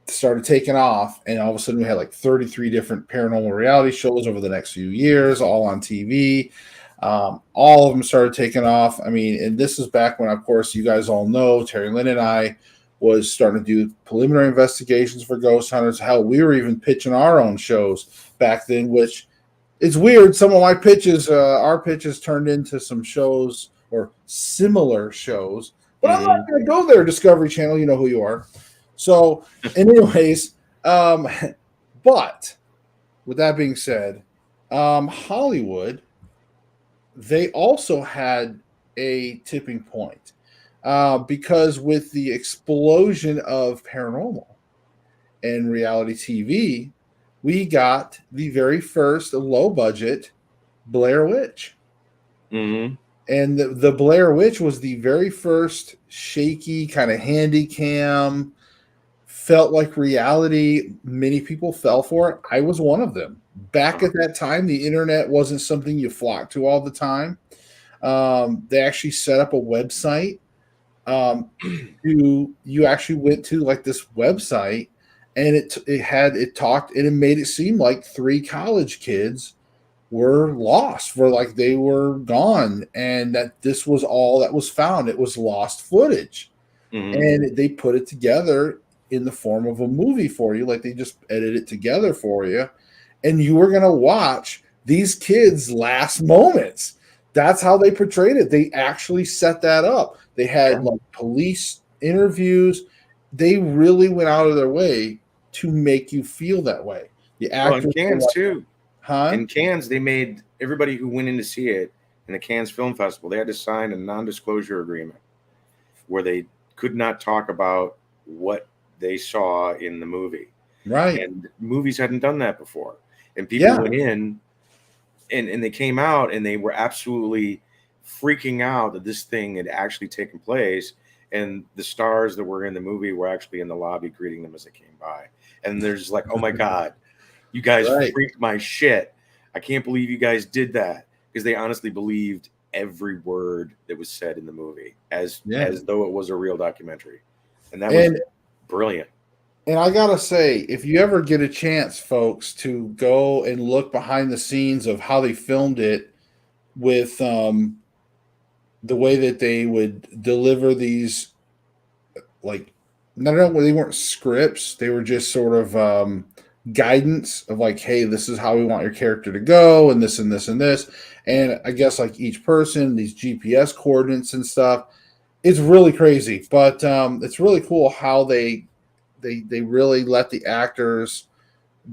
[SPEAKER 1] started taking off, and all of a sudden we had like 33 different paranormal reality shows over the next few years, all on TV. All of them started taking off. I mean, and this is back when, of course, you guys all know Terry Lynn and I was starting to do preliminary investigations for Ghost Hunters. Hell, we were even pitching our own shows back then, which is weird. Some of my pitches, our pitches turned into some shows or similar shows. But I'm not going to go there, Discovery Channel. You know who you are. So, anyways, but with that being said, Hollywood, they also had a tipping point because with the explosion of paranormal and reality TV, we got the very first low budget Blair Witch.
[SPEAKER 2] Mm-hmm.
[SPEAKER 1] And the Blair Witch was the very first shaky kind of handy cam, felt like reality. Many people fell for it. I was one of them. Back at that time, the internet wasn't something you flocked to all the time. They actually set up a website. You actually went to like this website, and it talked, and it made it seem like 3 college kids were lost, were like they were gone, and that this was all that was found. It was lost footage. And they put it together in the form of a movie for you, like they just edited it together for you, and you were going to watch these kids' last moments. That's how they portrayed it. They actually set that up. They had like police interviews. They really went out of their way to make you feel that way. The actors
[SPEAKER 2] in Cannes
[SPEAKER 1] like,
[SPEAKER 2] too.
[SPEAKER 1] Huh?
[SPEAKER 2] In Cannes, they made everybody who went in to see it in the Cannes Film Festival, they had to sign a non-disclosure agreement where they could not talk about what they saw in the movie.
[SPEAKER 1] Right.
[SPEAKER 2] And movies hadn't done that before. And people went in and they came out and they were absolutely freaking out that this thing had actually taken place. And the stars that were in the movie were actually in the lobby greeting them as they came by. And there's like, oh my God, you guys freaked my shit. I can't believe you guys did that. Because they honestly believed every word that was said in the movie as though it was a real documentary. And that was brilliant.
[SPEAKER 1] And I gotta say, if you ever get a chance, folks, to go and look behind the scenes of how they filmed it with the way that they would deliver these, like, no, they weren't scripts. They were just sort of guidance of like, hey, this is how we want your character to go, and this and this and this. And I guess like each person, these GPS coordinates and stuff, it's really crazy. But it's really cool how they really let the actors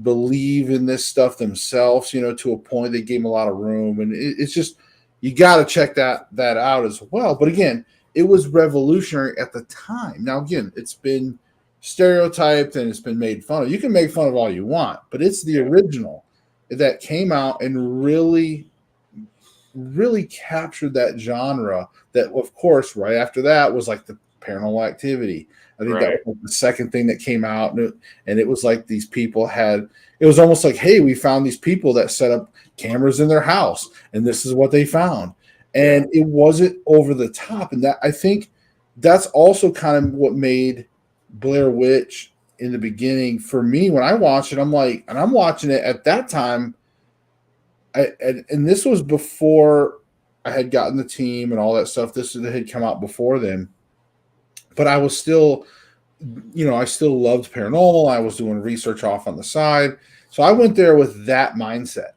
[SPEAKER 1] believe in this stuff themselves, you know, to a point. They gave them a lot of room, and it's just, you got to check that out as well. But again, it was revolutionary at the time. Now, again, it's been stereotyped and it's been made fun of. You can make fun of all you want, but it's the original that came out and really captured that genre. That, of course, right after that was like the Paranormal Activity. I think that was the second thing that came out, and it was like these people it was almost like, hey, we found these people that set up cameras in their house, and this is what they found. And it wasn't over the top. And that, I think that's also kind of what made Blair Witch in the beginning for me. When I watched it, I'm like, and I'm watching it at that time, and this was before I had gotten the team and all that stuff. This had come out before then. But I was still, you know, I still loved paranormal. I was doing research off on the side. So I went there with that mindset.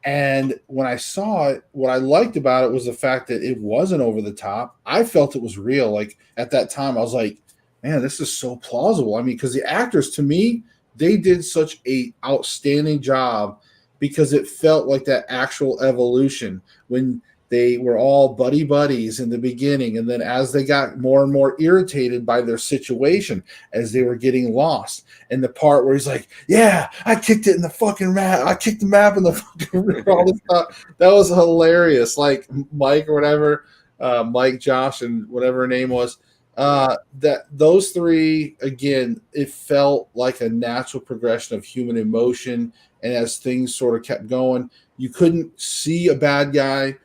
[SPEAKER 1] And when I saw it, what I liked about it was the fact that it wasn't over the top. I felt it was real. Like at that time, I was like, man, this is so plausible. I mean, because the actors, to me, they did such a outstanding job because it felt like that actual evolution when they were all buddies in the beginning. And then as they got more and more irritated by their situation, as they were getting lost, and the part where he's like, yeah, I kicked it in the fucking map. I kicked the map in the fucking all this stuff. That was hilarious. Like Mike or whatever, Mike, Josh, and whatever her name was. That those three, again, it felt like a natural progression of human emotion. And as things sort of kept going, you couldn't see a bad guy.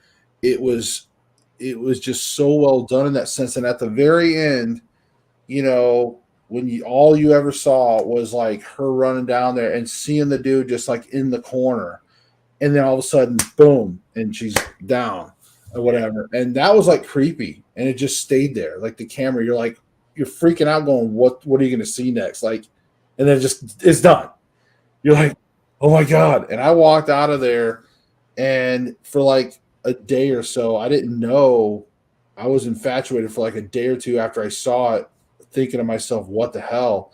[SPEAKER 1] It was just so well done in that sense. And at the very end, you know, when all you ever saw was like her running down there and seeing the dude just like in the corner, and then all of a sudden, boom, and she's down or whatever. And that was like creepy, and it just stayed there. Like the camera, you're freaking out, going, what are you going to see next? Like, and then it's done. You're like, oh my God. And I walked out of there, and for like a day or so, I didn't know. I was infatuated for like a day or two after I saw it, thinking to myself, what the hell?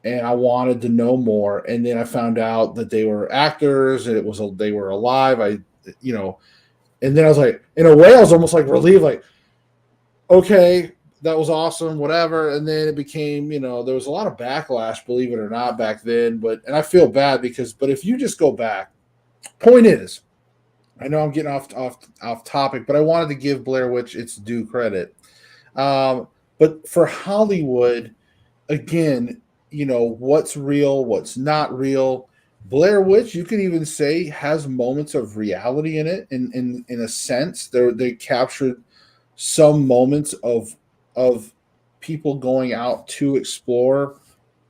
[SPEAKER 1] And I wanted to know more. And then I found out that they were actors and they were alive. And then I was like, in a way, I was almost like relieved, like, okay, that was awesome, whatever. And then it became, there was a lot of backlash, believe it or not, back then. And I feel bad but if you just go back, point is, I know I'm getting off topic, but I wanted to give Blair Witch its due credit. But for Hollywood, again, what's real, what's not real. Blair Witch, you could even say, has moments of reality in it. In a sense, they captured some moments of people going out to explore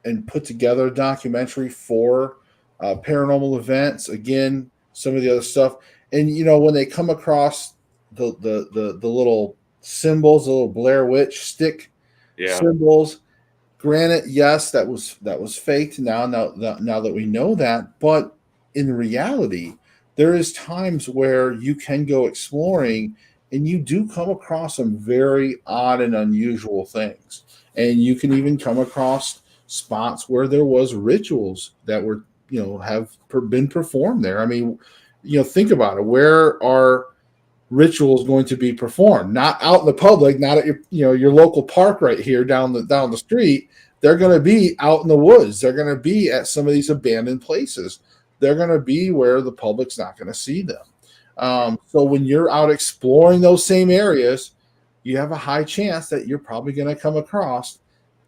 [SPEAKER 1] and put together a documentary for paranormal events. Again, some of the other stuff, and when they come across the little symbols, the little Blair Witch stick symbols. Granted, yes, that was faked. Now that we know that, but in reality, there is times where you can go exploring and you do come across some very odd and unusual things, and you can even come across spots where there was rituals that were have been performed there. I mean, think about it. Where are rituals going to be performed? Not out in the public, not at your local park right here down the street. They're going to be out in the woods. They're going to be at some of these abandoned places. They're going to be where the public's not going to see them. So when you're out exploring those same areas, you have a high chance that you're probably going to come across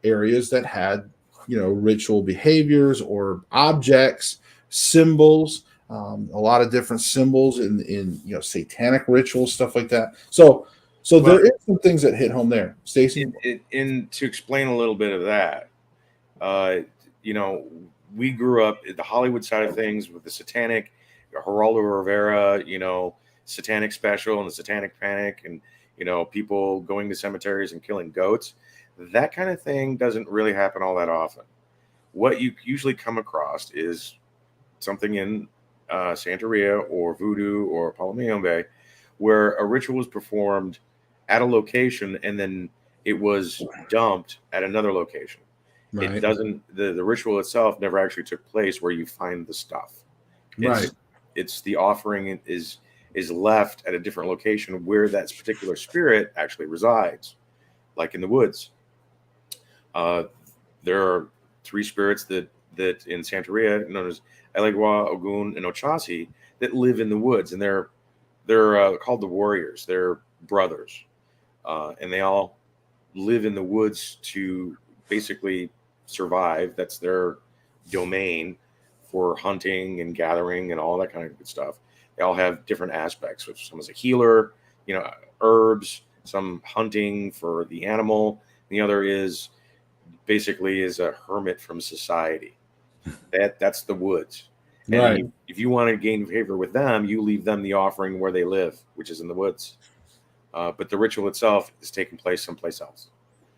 [SPEAKER 1] areas that had ritual behaviors or objects, symbols, a lot of different symbols in satanic rituals, stuff like that. So there is some things that hit home there, Stacey.
[SPEAKER 2] And to explain a little bit of that, we grew up at the Hollywood side of things with the satanic, Geraldo Rivera, satanic special and the Satanic Panic, and people going to cemeteries and killing goats. That kind of thing doesn't really happen all that often. What you usually come across is something in Santeria or Voodoo or Palomiyombe, where a ritual was performed at a location and then it was dumped at another location. Right. It doesn't. The ritual itself never actually took place where you find the stuff. It's the offering is left at a different location where that particular spirit actually resides, like in the woods. There are three spirits that in Santeria, known as Elegua, Ogun, and Ochasi, that live in the woods, and they're called the warriors. They're brothers, and they all live in the woods to basically survive. That's their domain for hunting and gathering and all that kind of good stuff. They all have different aspects. Which someone's a healer, herbs. Some hunting for the animal. The other is basically is a hermit from society. That's the woods. And right. If you want to gain favor with them, you leave them the offering where they live, which is in the woods. But the ritual itself is taking place someplace else.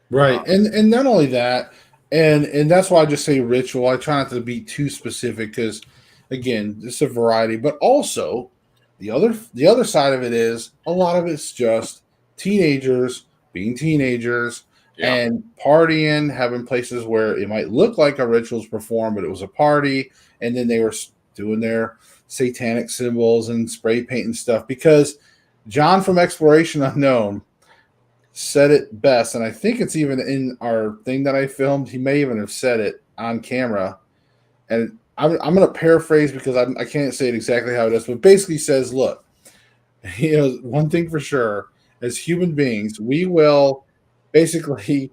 [SPEAKER 1] Right. And not only that, and that's why I just say ritual. I try not to be too specific because, again, it's a variety. But also, the other side of it is a lot of it's just teenagers being teenagers. Yeah. And partying, having places where it might look like a ritual's performed, but it was a party, and then they were doing their satanic symbols and spray painting stuff. Because John from Exploration Unknown said it best, and I think it's even in our thing that I filmed. He may even have said it on camera, and I'm going to paraphrase because I can't say it exactly how it is, but basically says, look, one thing for sure, as human beings, we will basically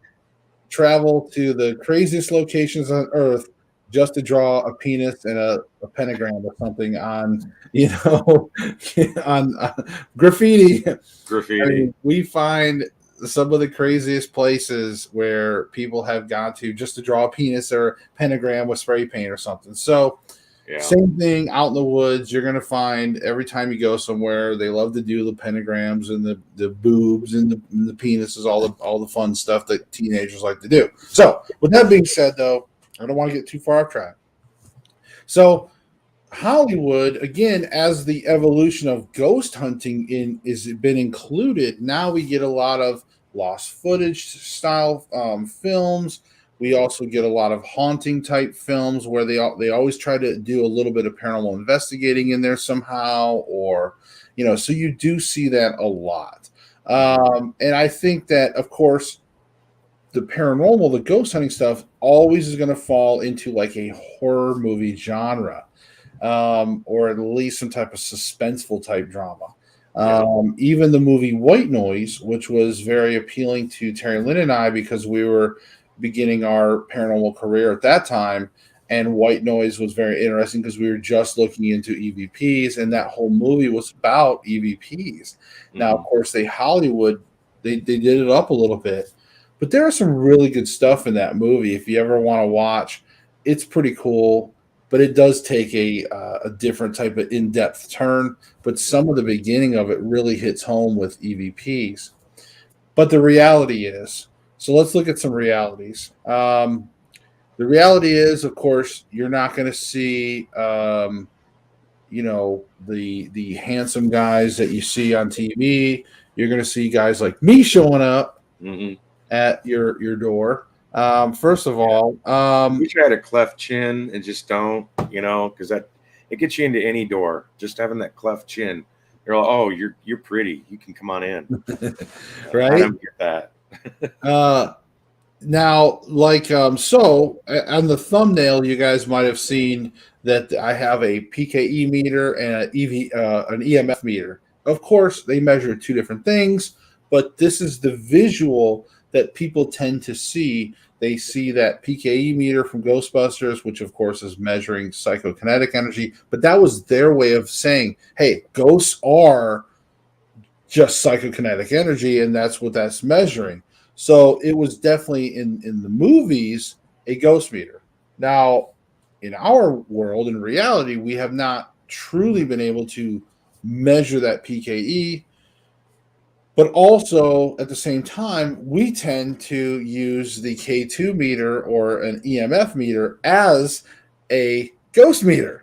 [SPEAKER 1] travel to the craziest locations on earth just to draw a penis and a pentagram or something on, on graffiti.
[SPEAKER 2] Graffiti.
[SPEAKER 1] I mean, we find some of the craziest places where people have gone to just to draw a penis or pentagram with spray paint or something. So same thing out in the woods. You're going to find every time you go somewhere, they love to do the pentagrams and the boobs and the penises, all the fun stuff that teenagers like to do. So with that being said, though, I don't want to get too far off track. So Hollywood, again, as the evolution of ghost hunting is been included, now we get a lot of lost footage style films. We also get a lot of haunting type films where they always try to do a little bit of paranormal investigating in there somehow, or so you do see that a lot. And I think that, of course, the paranormal, the ghost hunting stuff, always is going to fall into like a horror movie genre, or at least some type of suspenseful type drama.
[SPEAKER 2] Yeah.
[SPEAKER 1] Even the movie White Noise, which was very appealing to Terry Lynn and I because we were beginning our paranormal career at that time. And White Noise was very interesting because we were just looking into EVPs, and that whole movie was about EVPs. Now, of course, they did it up a little bit, but there is some really good stuff in that movie. If you ever want to watch, it's pretty cool, but it does take a different type of in-depth turn. But some of the beginning of it really hits home with EVPs. But the reality is, so let's look at some realities. The reality is, of course, you're not going to see, the handsome guys that you see on TV. You're going to see guys like me showing up at your door. First of all,
[SPEAKER 2] we try to cleft chin and just don't, because that it gets you into any door. Just having that cleft chin, you're like, oh, you're pretty. You can come on in.
[SPEAKER 1] Right?
[SPEAKER 2] I don't get that.
[SPEAKER 1] Now, so on the thumbnail, you guys might have seen that I have a PKE meter and an EMF meter. Of course, they measure two different things, but this is the visual that people tend to see. They see that PKE meter from Ghostbusters, which of course is measuring psychokinetic energy, but that was their way of saying, hey, ghosts are just psychokinetic energy, and that's what that's measuring. So it was definitely in the movies a ghost meter. Now, in our world, in reality, we have not truly been able to measure that PKE, but also at the same time, we tend to use the K2 meter or an EMF meter as a ghost meter,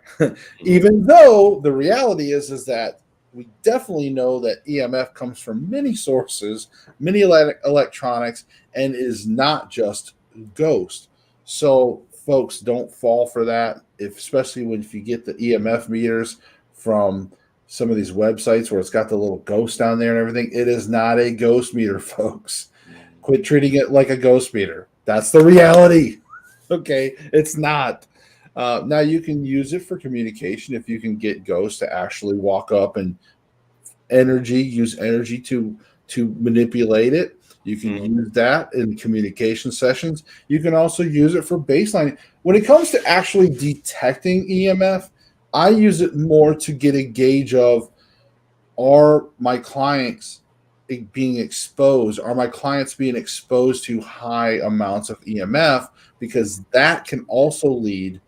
[SPEAKER 1] even though the reality is that we definitely know that EMF comes from many sources, many electronics, and is not just ghost. So, folks, don't fall for that. Especially if you get the EMF meters from some of these websites where it's got the little ghost down there and everything, it is not a ghost meter, folks. Quit treating it like a ghost meter. That's the reality. Okay, it's not. Now you can use it for communication if you can get ghosts to actually walk up and use energy to manipulate it. You can use that in communication sessions. You can also use it for baseline. When it comes to actually detecting EMF, I use it more to get a gauge of, are my clients being exposed? Are my clients being exposed to high amounts of EMF? Because that can also lead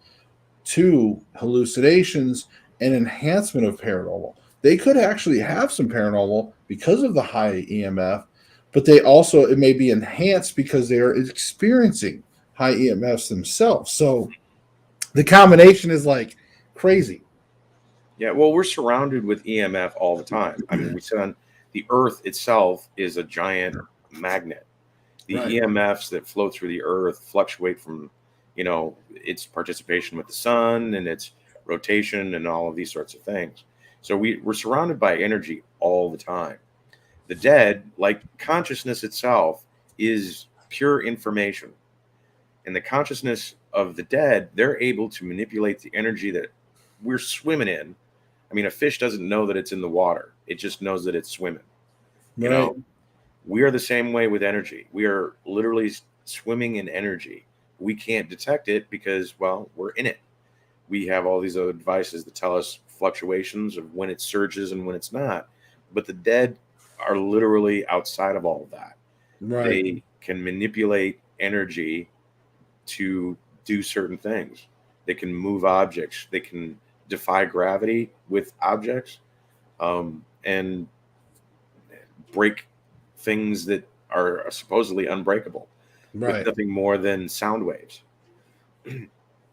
[SPEAKER 1] to hallucinations and enhancement of paranormal. They could actually have some paranormal because of the high EMF, but it may be enhanced because they are experiencing high EMFs themselves. So the combination is like crazy.
[SPEAKER 2] Yeah, well, we're surrounded with EMF all the time. I mean, we sit on the Earth itself is a giant magnet. The EMFs that flow through the Earth fluctuate from, its participation with the sun and its rotation and all of these sorts of things. So we're surrounded by energy all the time. The dead, like consciousness itself, is pure information. And the consciousness of the dead, they're able to manipulate the energy that we're swimming in. I mean, a fish doesn't know that it's in the water. It just knows that it's swimming.
[SPEAKER 1] Right.
[SPEAKER 2] We are the same way with energy. We are literally swimming in energy. We can't detect it because, well, we're in it. We have all these other devices that tell us fluctuations of when it surges and when it's not. But the dead are literally outside of all of that.
[SPEAKER 1] Right.
[SPEAKER 2] They can manipulate energy to do certain things. They can move objects. They can defy gravity with objects, and break things that are supposedly unbreakable with nothing more than sound waves.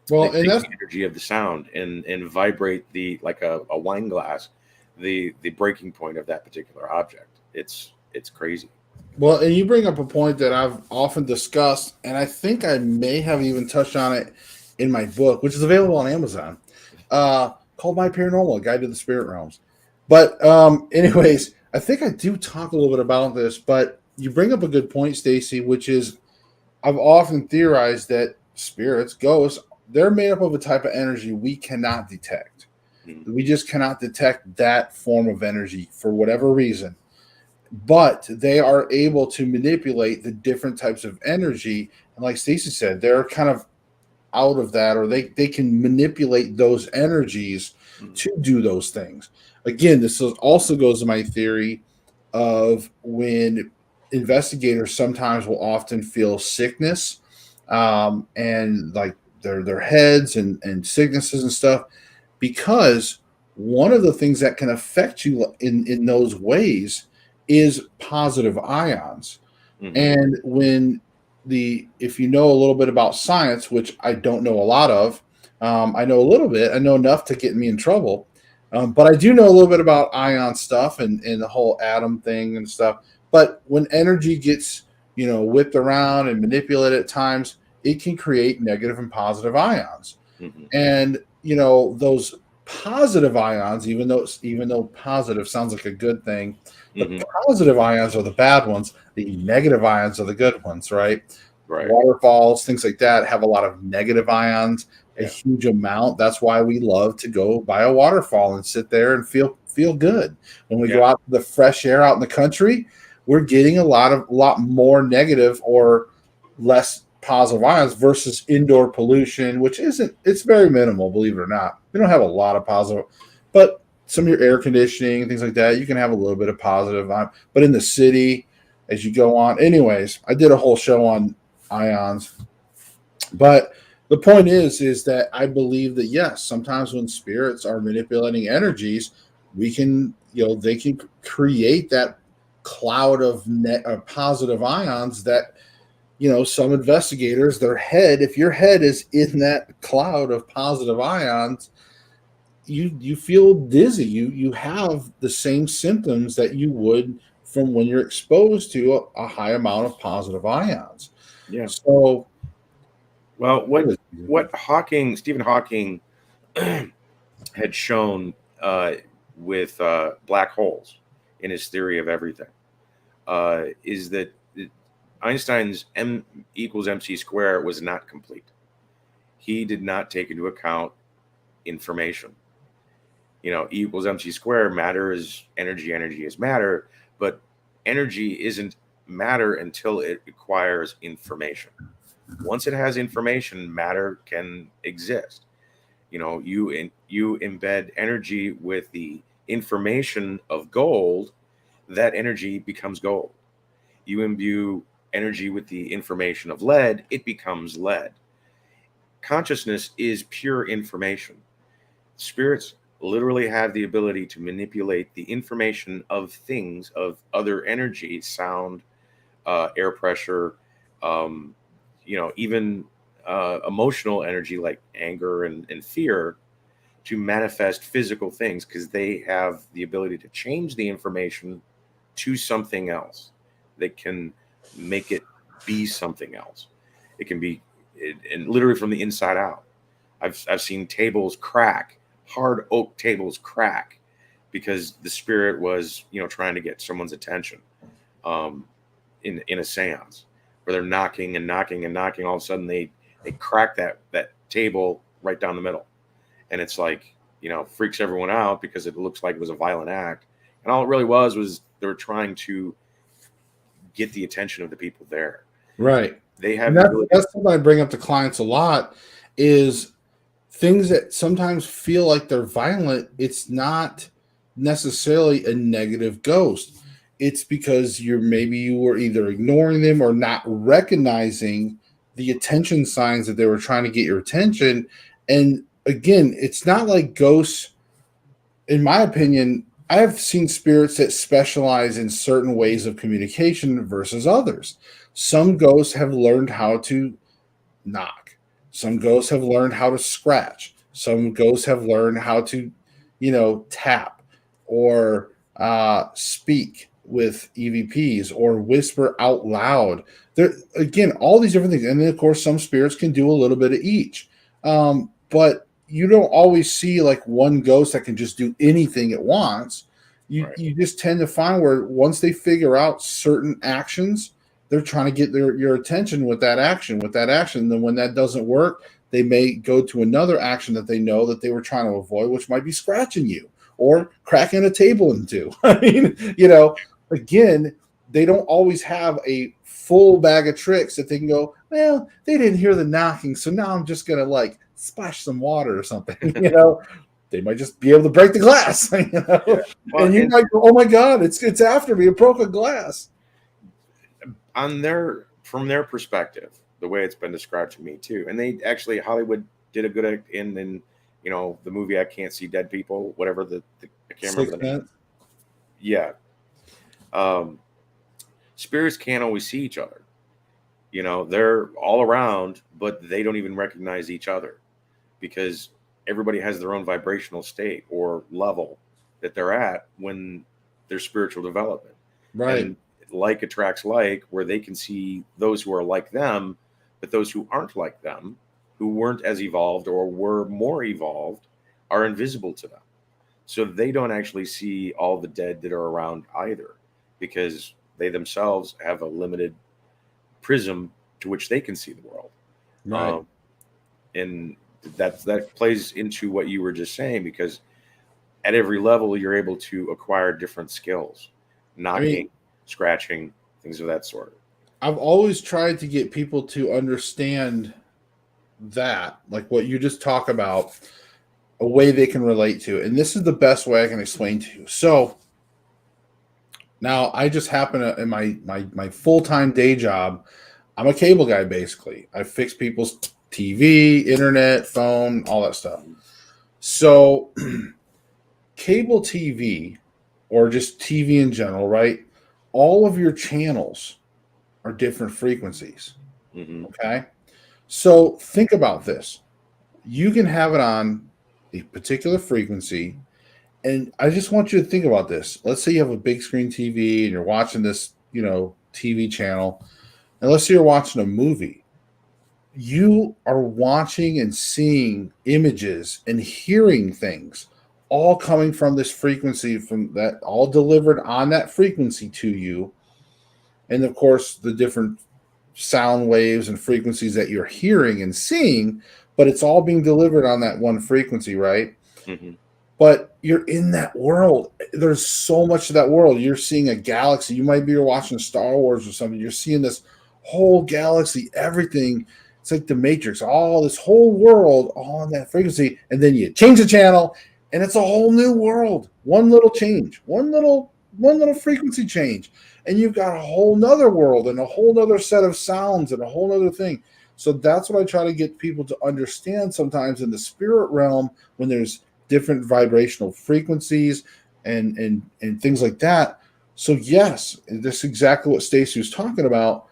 [SPEAKER 1] Well,
[SPEAKER 2] they
[SPEAKER 1] and
[SPEAKER 2] take
[SPEAKER 1] that's
[SPEAKER 2] the energy of the sound and vibrate like a wine glass, the breaking point of that particular object. It's crazy.
[SPEAKER 1] well, and you bring up a point that I've often discussed, and I think I may have even touched on it in my book, which is available on Amazon, called My Paranormal: Guide to the Spirit Realms. But anyways, I think I do talk a little bit about this, but you bring up a good point, Stacey, which is I've often theorized that spirits, ghosts, they're made up of a type of energy we cannot detect. We just cannot detect that form of energy for whatever reason. But they are able to manipulate the different types of energy. And like Stacey said, they're kind of out of that, or they can manipulate those energies to do those things. Again, also goes to my theory of when investigators sometimes will often feel sickness, and like their heads and sicknesses and stuff, because one of the things that can affect you in those ways is positive ions. And when if you know a little bit about science, which I don't know a lot of, I know a little bit. I know enough to get me in trouble, but I do know a little bit about ion stuff and the whole atom thing and stuff. But when energy gets whipped around and manipulated at times, it can create negative and positive ions. And those positive ions, even though positive sounds like a good thing, the positive ions are the bad ones. The negative ions are the good ones, right?
[SPEAKER 2] Right.
[SPEAKER 1] Waterfalls, things like that have a lot of negative ions, a huge amount. That's why we love to go by a waterfall and sit there and feel good. When we go out to the fresh air out in the country, we're getting a lot more negative or less positive ions versus indoor pollution, which it's very minimal, believe it or not. We don't have a lot of positive, but some of your air conditioning and things like that, you can have a little bit of positive ion. But in the city, as you go on, anyways, I did a whole show on ions. But the point is that I believe that yes, sometimes when spirits are manipulating energies, they can create that cloud of positive ions that some investigators, if your head is in that cloud of positive ions, you feel dizzy. You have the same symptoms that you would from when you're exposed to a high amount of positive ions.
[SPEAKER 2] Yeah.
[SPEAKER 1] So,
[SPEAKER 2] well, what Stephen Hawking had shown with black holes in his theory of everything is that Einstein's M equals mc squared was not complete. He did not take into account information. E equals mc squared, matter is energy, energy is matter, but energy isn't matter until it acquires information. Once it has information, matter can exist. You embed energy with the information of gold, that energy becomes gold. You imbue energy with the information of lead, it becomes lead. Consciousness is pure information. Spirits literally have the ability to manipulate the information of things, of other energy, sound, air pressure, even emotional energy like anger and fear, to manifest physical things, because they have the ability to change the information to something else. They can make it be something else. It can be, and literally from the inside out. I've seen tables crack, hard oak tables crack, because the spirit was trying to get someone's attention in a seance, where they're knocking and knocking and knocking. All of a sudden they crack that table right down the middle, and it's like freaks everyone out because it looks like it was a violent act, and all it really was they were trying to get the attention of the people there.
[SPEAKER 1] Right.
[SPEAKER 2] They have
[SPEAKER 1] that's something I bring up to clients a lot, is things that sometimes feel like they're violent. It's not necessarily a negative ghost. It's because you were either ignoring them or not recognizing the attention signs that they were trying to get your attention. And again, it's not like ghosts, in my opinion. I have seen spirits that specialize in certain ways of communication versus others. Some ghosts have learned how to knock. Some ghosts have learned how to scratch. Some ghosts have learned how to, tap or speak with EVPs or whisper out loud. There, again, all these different things. And then, of course, some spirits can do a little bit of each. But you don't always see like one ghost that can just do anything it wants. You just tend to find where once they figure out certain actions, they're trying to get your attention with that action. And then when that doesn't work, they may go to another action that they know that they were trying to avoid, which might be scratching you or cracking a table in two. I mean, again, they don't always have a full bag of tricks that they can go, well, they didn't hear the knocking, so now I'm just going to like splash some water or something. They might just be able to break the glass.
[SPEAKER 2] Yeah. Well,
[SPEAKER 1] and you might go, oh my God, it's after me. It broke a glass.
[SPEAKER 2] From their perspective, the way it's been described to me too, and they actually Hollywood did a good in the movie I Can't See Dead People, whatever I can't remember the name. Yeah, spirits can't always see each other. They're all around, but they don't even recognize each other because everybody has their own vibrational state or level that they're at when their spiritual development.
[SPEAKER 1] Right.
[SPEAKER 2] And like attracts like, where they can see those who are like them, but those who aren't like them, who weren't as evolved or were more evolved, are invisible to them. So they don't actually see all the dead that are around either, because they themselves have a limited prism to which they can see the world.
[SPEAKER 1] Right.
[SPEAKER 2] And that plays into what you were just saying, because at every level you're able to acquire different skills, knocking, scratching, things of that sort.
[SPEAKER 1] I've always tried to get people to understand that, like what you just talk about, a way they can relate to. And this is the best way I can explain to you. So now I just happen to, in my full-time day job, I'm a cable guy, basically. I fix people's TV, internet, phone, all that stuff. So cable TV, or just TV in general, right? All of your channels are different frequencies.
[SPEAKER 2] Mm-hmm.
[SPEAKER 1] Okay. So think about this. You can have it on a particular frequency. And I just want you to think about this. Let's say you have a big screen TV and you're watching this, TV channel. And let's say you're watching a movie. You are watching and seeing images and hearing things all coming from this frequency, from that, all delivered on that frequency to you. And of course, the different sound waves and frequencies that you're hearing and seeing, but it's all being delivered on that one frequency, right?
[SPEAKER 2] Mm-hmm.
[SPEAKER 1] But you're in that world. There's so much of that world. You're seeing a galaxy. You might be watching Star Wars or something. You're seeing this whole galaxy, everything. It's like the Matrix, all this whole world, all on that frequency. And then you change the channel, and it's a whole new world. One little change, one little frequency change. And you've got a whole nother world and a whole nother set of sounds and a whole nother thing. So that's what I try to get people to understand sometimes in the spirit realm, when there's different vibrational frequencies and things like that. So yes, this is exactly what Stacey was talking about.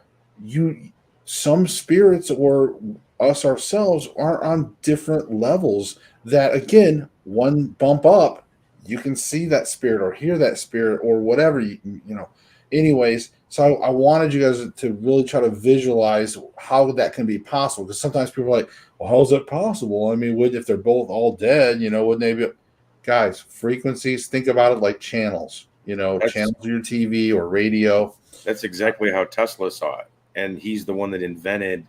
[SPEAKER 1] Some spirits or us ourselves are on different levels that, again, one bump up, you can see that spirit or hear that spirit or whatever, anyways. So I wanted you guys to really try to visualize how that can be possible, because sometimes people are like, well, how is that possible? I mean, if they're both all dead, wouldn't they be? Guys, frequencies, think about it like channels, channels of your TV or radio.
[SPEAKER 2] That's exactly how Tesla saw it. And he's the one that invented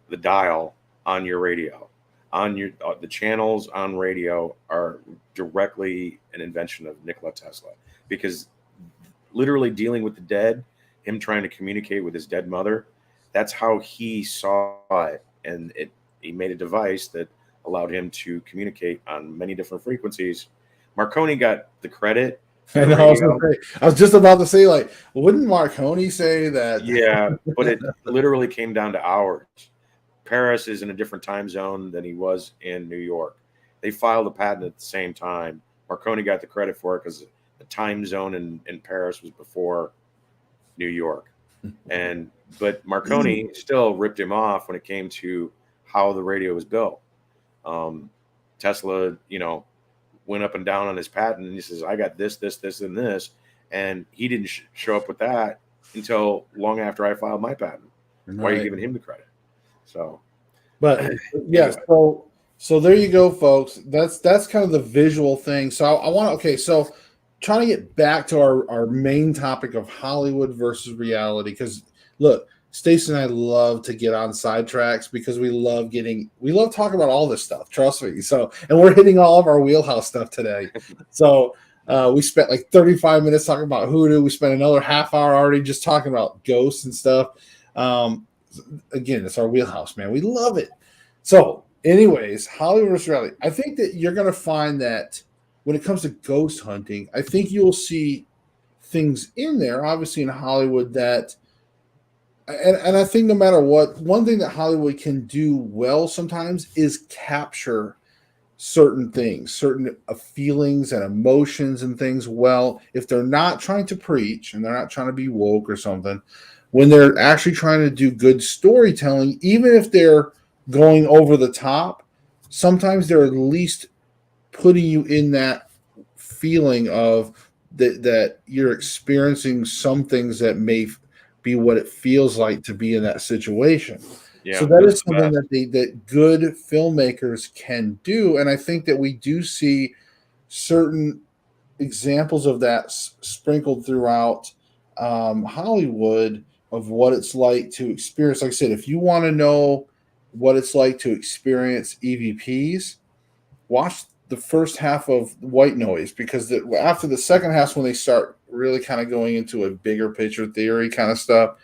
[SPEAKER 2] the dial on your radio. The channels on radio are directly an invention of Nikola Tesla, because literally dealing with the dead, him trying to communicate with his dead mother, that's how he saw it. And he made a device that allowed him to communicate on many different frequencies. Marconi got the credit.
[SPEAKER 1] I was just about to say, like, wouldn't Marconi say that?
[SPEAKER 2] Yeah, but it literally came down to hours. Paris is in a different time zone than he was in New York. They filed a patent at the same time. Marconi got the credit for it because the time zone in Paris was before New York. But Marconi still ripped him off when it came to how the radio was built. Tesla, went up and down on his patent, and he says, I got this, and this. And he didn't show up with that until long after I filed my patent. Right. Why are you giving him the credit? So,
[SPEAKER 1] but yes, so there you go, folks. That's kind of the visual thing. So so trying to get back to our main topic of Hollywood versus reality, because look, Stacey and I love to get on sidetracks because we love talking about all this stuff. Trust me. So, and we're hitting all of our wheelhouse stuff today. So, we spent like 35 minutes talking about hoodoo. We spent another half hour already just talking about ghosts and stuff. Again, it's our wheelhouse, man. We love it. So, anyways, Hollywood versus reality. I think that you're going to find that when it comes to ghost hunting, I think you'll see things in there, obviously in Hollywood, that, and I think no matter what, one thing that Hollywood can do well sometimes is capture certain things, certain feelings and emotions and things well, if they're not trying to preach and they're not trying to be woke or something, when they're actually trying to do good storytelling, even if they're going over the top, sometimes they're at least putting you in that feeling of that you're experiencing some things that may be what it feels like to be in that situation.
[SPEAKER 2] Yeah,
[SPEAKER 1] so that is something that good filmmakers can do, and I think that we do see certain examples of that sprinkled throughout Hollywood, of what it's like to experience. Like I said, if you want to know what it's like to experience EVPs, watch the first half of White Noise, because after the second half, when they start really kind of going into a bigger picture theory kind of stuff,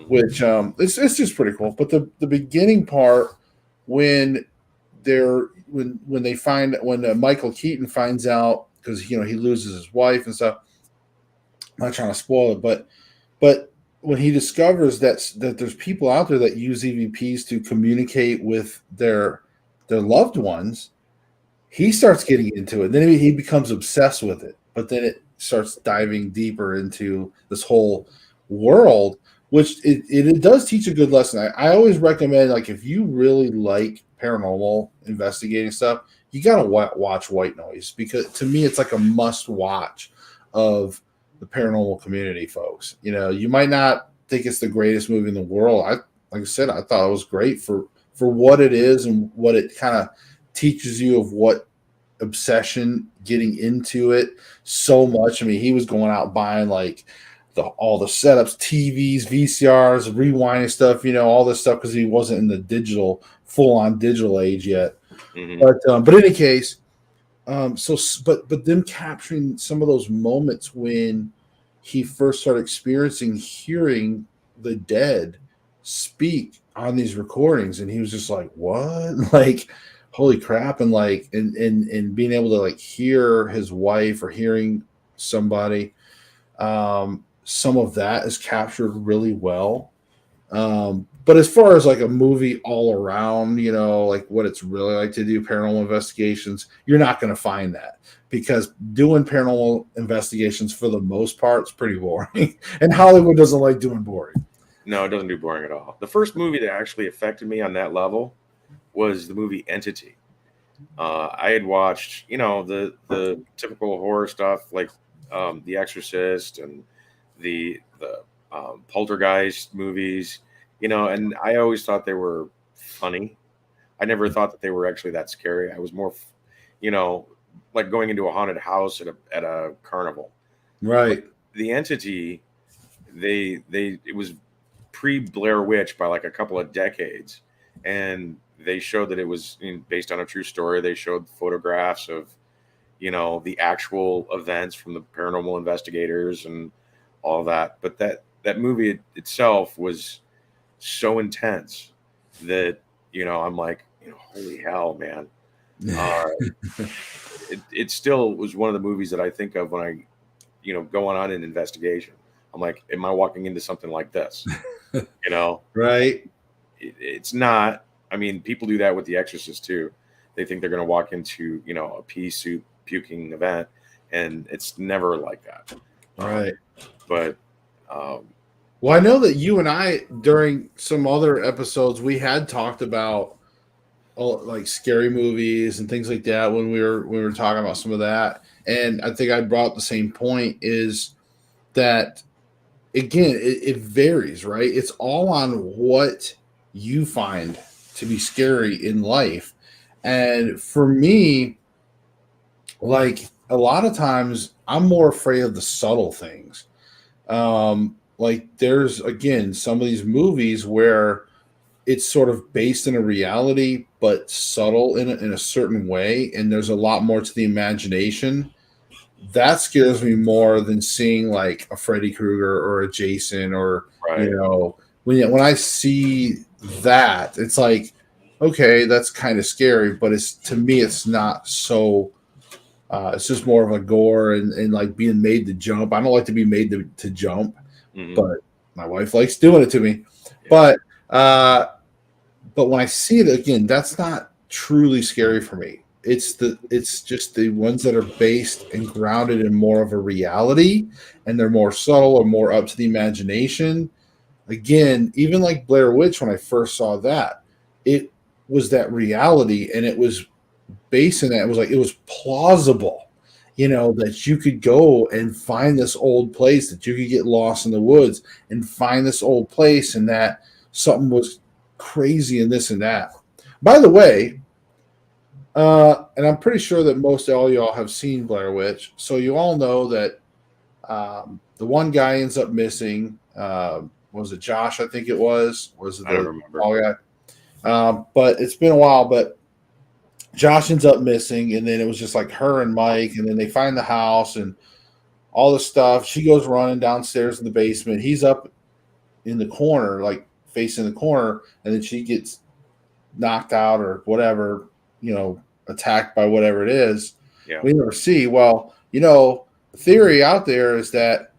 [SPEAKER 1] which it's just pretty cool. But the beginning part, when Michael Keaton finds out, because he loses his wife and stuff. I'm not trying to spoil it, but when he discovers that there's people out there that use EVPs to communicate with their loved ones, he starts getting into it. Then he becomes obsessed with it. But then it starts diving deeper into this whole world, which it does teach a good lesson. I always recommend, like, if you really like paranormal investigating stuff, you got to watch White Noise, because to me, it's like a must watch of the paranormal community, folks. You might not think it's the greatest movie in the world. Like I said, I thought it was great for what it is and what it kind of teaches you of what obsession getting into it so much. I mean, he was going out buying like all the setups, TVs, VCRs, rewinding stuff, all this stuff, because he wasn't in the full-on digital age yet. But in any case, but them capturing some of those moments when he first started experiencing hearing the dead speak on these recordings, and he was just like, what? Like, holy crap. And like, and being able to like hear his wife or hearing somebody, some of that is captured really well. But as far as like a movie all around, like what it's really like to do paranormal investigations, you're not going to find that, because doing paranormal investigations for the most part is pretty boring. And Hollywood doesn't like doing boring.
[SPEAKER 2] No, it doesn't do boring at all. The first movie that actually affected me on that level was the movie Entity. I had watched, the typical horror stuff, like The Exorcist and the Poltergeist movies, and I always thought they were funny. I never thought that they were actually that scary. I was more, like going into a haunted house at a carnival.
[SPEAKER 1] Right.
[SPEAKER 2] But the Entity, it was pre-Blair Witch by like a couple of decades, and they showed that it was based on a true story. They showed photographs of, the actual events from the paranormal investigators and all that. But that movie itself was so intense that, I'm like, holy hell, man. It still was one of the movies that I think of when I, going on an investigation. I'm like, am I walking into something like this?
[SPEAKER 1] Right.
[SPEAKER 2] It's not. I mean, people do that with The Exorcist too. They think they're going to walk into, a pea soup puking event, and it's never like that.
[SPEAKER 1] Right.
[SPEAKER 2] But
[SPEAKER 1] well, I know that you and I, during some other episodes, we had talked about like scary movies and things like that when we were talking about some of that. And I think I brought the same point, is that, again, it varies, right? It's all on what you find to be scary in life. And for me, like, a lot of times I'm more afraid of the subtle things. like there's again some of these movies where it's sort of based in a reality, but subtle in a certain way, and there's a lot more to the imagination. That scares me more than seeing like a Freddy Krueger or a Jason, or
[SPEAKER 2] Right.
[SPEAKER 1] when I see that, it's like, okay, that's kind of scary, but it's, to me, it's not so. It's just more of a gore and like being made to jump. I don't like to be made to jump, but my wife likes doing it to me. Yeah. But when I see it again, that's not truly scary for me. It's just the ones that are based and grounded in more of a reality, and they're more subtle or more up to the imagination. Again, even like Blair Witch, when I first saw that, it was that reality, and it was based in that. It was like, it was plausible, that you could go and find this old place, that you could get lost in the woods and find this old place, and that something was crazy and this and that. By the way, and I'm pretty sure that most all y'all have seen Blair Witch, so you all know that the one guy ends up missing. Was it Josh? I think it was. Was it
[SPEAKER 2] I don't remember.
[SPEAKER 1] Guy? But it's been a while. But Josh ends up missing, and then it was just like her and Mike, and then they find the house and all the stuff. She goes running downstairs in the basement. He's up in the corner, like facing the corner, and then she gets knocked out or whatever, attacked by whatever it is.
[SPEAKER 2] Yeah.
[SPEAKER 1] We never see. Well, the theory out there is that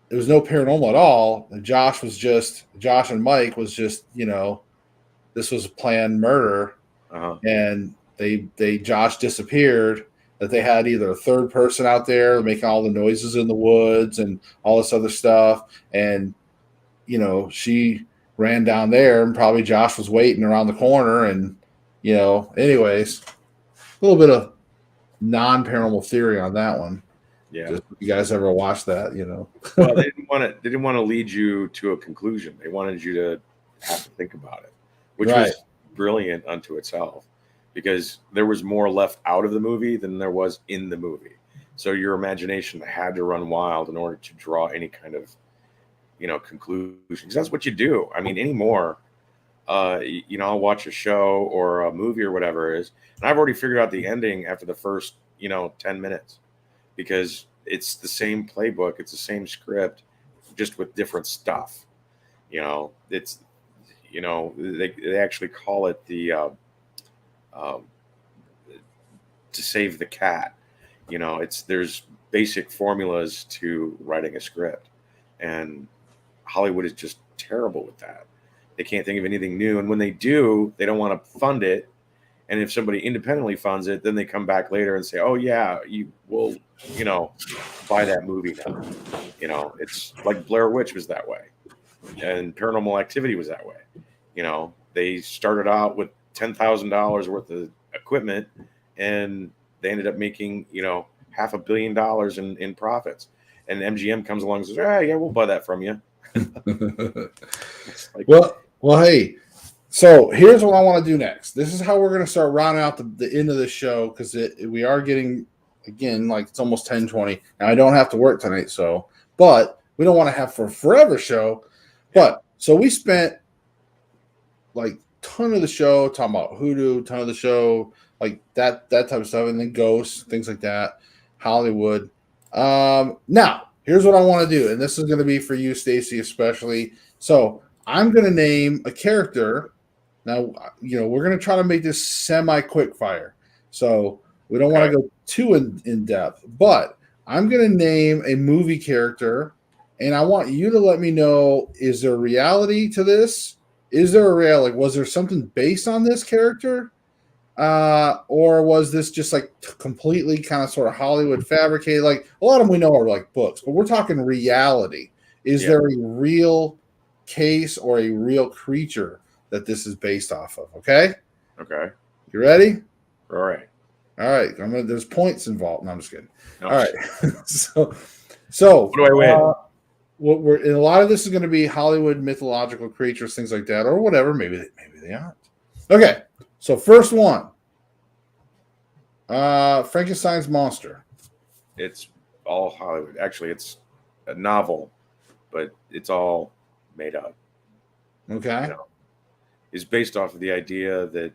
[SPEAKER 1] there was no paranormal at all. Josh and Mike was just, this was a planned murder, and Josh disappeared. That they had either a third person out there making all the noises in the woods and all this other stuff, and she ran down there, and probably Josh was waiting around the corner, and anyways, a little bit of non-paranormal theory on that one.
[SPEAKER 2] Yeah.
[SPEAKER 1] Just, you guys ever watch that?
[SPEAKER 2] Well, they didn't want to lead you to a conclusion. They wanted you to have to think about it, which was brilliant unto itself, because there was more left out of the movie than there was in the movie. So your imagination had to run wild in order to draw any kind of conclusions. That's what you do. I mean, anymore, I'll watch a show or a movie or whatever it is, and I've already figured out the ending after the first 10 minutes, because it's the same playbook, it's the same script, just with different stuff. It's they actually call it the to save the cat. There's basic formulas to writing a script, and Hollywood is just terrible with that. They can't think of anything new, and when they do, they don't want to fund it. And if somebody independently funds it, then they come back later and say, "Oh yeah, you will, buy that movie now." It's like Blair Witch was that way, and Paranormal Activity was that way. They started out with $10,000 worth of equipment, and they ended up making $500 million in profits. And MGM comes along and says, "Yeah, we'll buy that from you." Like,
[SPEAKER 1] well, hey. So here's what I want to do next. This is how we're going to start rounding out the end of the show, because we are getting, again, like it's almost 10:20. Now I don't have to work tonight, but we don't want to have for forever show. But so we spent like ton of the show talking about hoodoo, ton of the show like that type of stuff, and then ghosts, things like that, Hollywood. Now here's what I want to do, and this is going to be for you, Stacey, especially. So I'm going to name a character. Now, we're going to try to make this semi-quick fire. So we don't want to go too in depth. But I'm going to name a movie character, and I want you to let me know, is there reality to this? Is there a reality? Was there something based on this character? Or was this just like completely kind of sort of Hollywood fabricated? Like a lot of them we know are like books, but we're talking reality. Is there a real case or a real creature that this is based off of? Okay. You ready?
[SPEAKER 2] All right.
[SPEAKER 1] There's points involved. No, I'm just kidding.
[SPEAKER 2] No.
[SPEAKER 1] All right. so
[SPEAKER 2] what do I win?
[SPEAKER 1] And a lot of this is going to be Hollywood mythological creatures, things like that, or whatever. Maybe they aren't. Okay. So first one, Frankenstein's monster.
[SPEAKER 2] It's all Hollywood. Actually, it's a novel but it's all made up.
[SPEAKER 1] Okay.
[SPEAKER 2] You know, it's based off of the idea that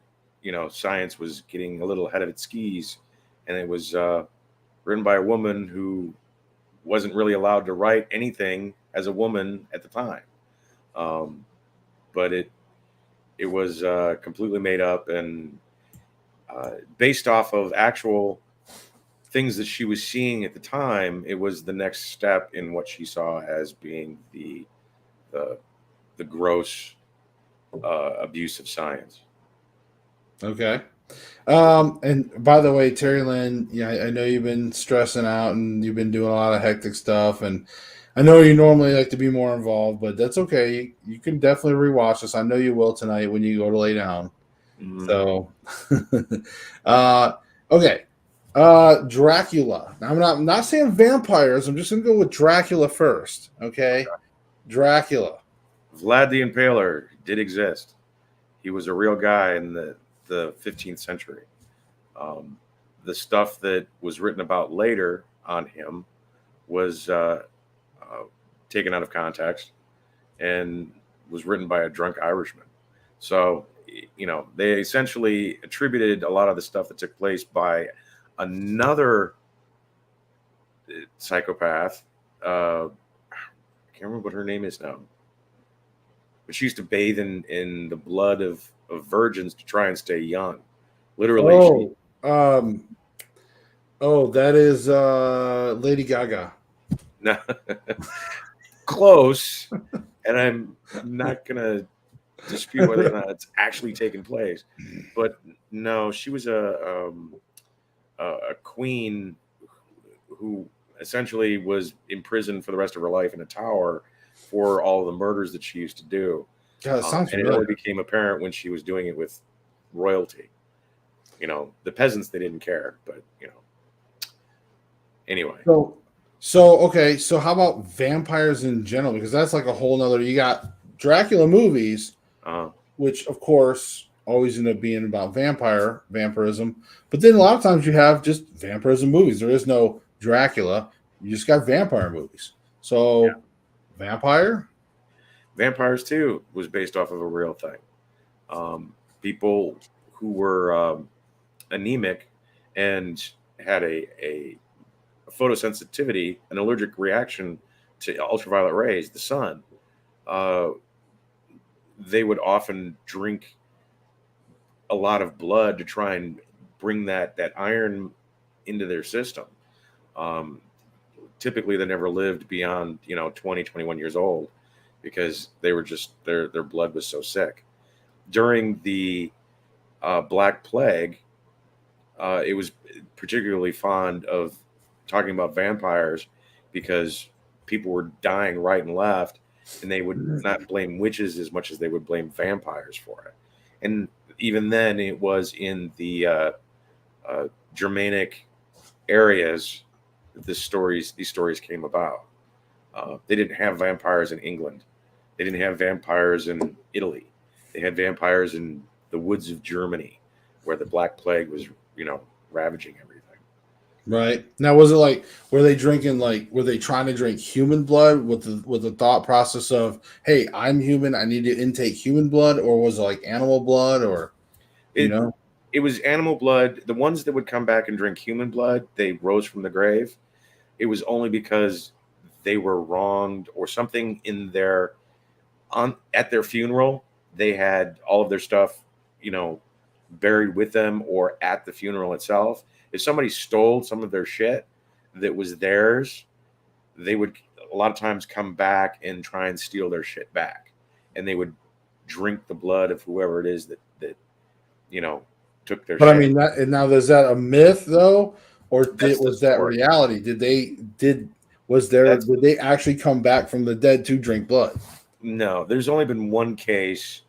[SPEAKER 2] science was getting a little ahead of its skis, and it was written by a woman who wasn't really allowed to write anything as a woman at the time. Um, but it was completely made up and based off of actual things that she was seeing at the time. It was the next step in what she saw as being the, the gross abuse of science.
[SPEAKER 1] Okay. And by the way, Terry Lynn, yeah, I know you've been stressing out and you've been doing a lot of hectic stuff, and I know you normally like to be more involved, but that's okay. You can definitely rewatch this. I know you will tonight when you go to lay down.
[SPEAKER 2] Mm-hmm.
[SPEAKER 1] So, okay. Dracula. Now, I'm not saying vampires. I'm just gonna go with Dracula first. Okay. Dracula.
[SPEAKER 2] Vlad the Impaler did exist. He was a real guy in the 15th century. The stuff that was written about later on him was taken out of context and was written by a drunk Irishman. So, they essentially attributed a lot of the stuff that took place by another psychopath. I can't remember what her name is now. But she used to bathe in the blood of virgins to try and stay young. Literally,
[SPEAKER 1] that is Lady Gaga.
[SPEAKER 2] No, close. And I'm not gonna dispute whether or not it's actually taken place, but no, she was a queen who essentially was imprisoned for the rest of her life in a tower for all the murders that she used to do.
[SPEAKER 1] God, it sounds
[SPEAKER 2] and it
[SPEAKER 1] familiar.
[SPEAKER 2] only became apparent when she was doing it with royalty. The peasants, they didn't care, but anyway.
[SPEAKER 1] So okay, so how about vampires in general? Because that's like a whole nother. You got Dracula movies, which of course always end up being about vampirism. But then a lot of times you have just vampirism movies. There is no Dracula. You just got vampire movies. So,
[SPEAKER 2] Vampires too was based off of a real thing. People who were anemic and had a photosensitivity, an allergic reaction to ultraviolet rays, the sun, they would often drink a lot of blood to try and bring that iron into their system. Typically, they never lived beyond 20, 21 years old because they were just their blood was so sick. During the Black Plague, it was particularly fond of talking about vampires because people were dying right and left, and they would not blame witches as much as they would blame vampires for it. And even then, it was in the Germanic areas that these stories came about. They didn't have vampires in England. They didn't have vampires in Italy. They had vampires in the woods of Germany, where the Black Plague was, ravaging everything.
[SPEAKER 1] Right. Now, was it like were they trying to drink human blood with the thought process of, hey, I'm human, I need to intake human blood, or was it like animal blood, or
[SPEAKER 2] It was animal blood. The ones that would come back and drink human blood, they rose from the grave. It was only because they were wronged or something in at their funeral. They had all of their stuff, buried with them or at the funeral itself. If somebody stole some of their shit that was theirs, they would a lot of times come back and try and steal their shit back, and they would drink the blood of whoever it is that took their
[SPEAKER 1] but
[SPEAKER 2] shit.
[SPEAKER 1] I mean, now is that a myth though, or was that reality? Did they actually come back from the dead to drink blood?
[SPEAKER 2] No, there's only been one case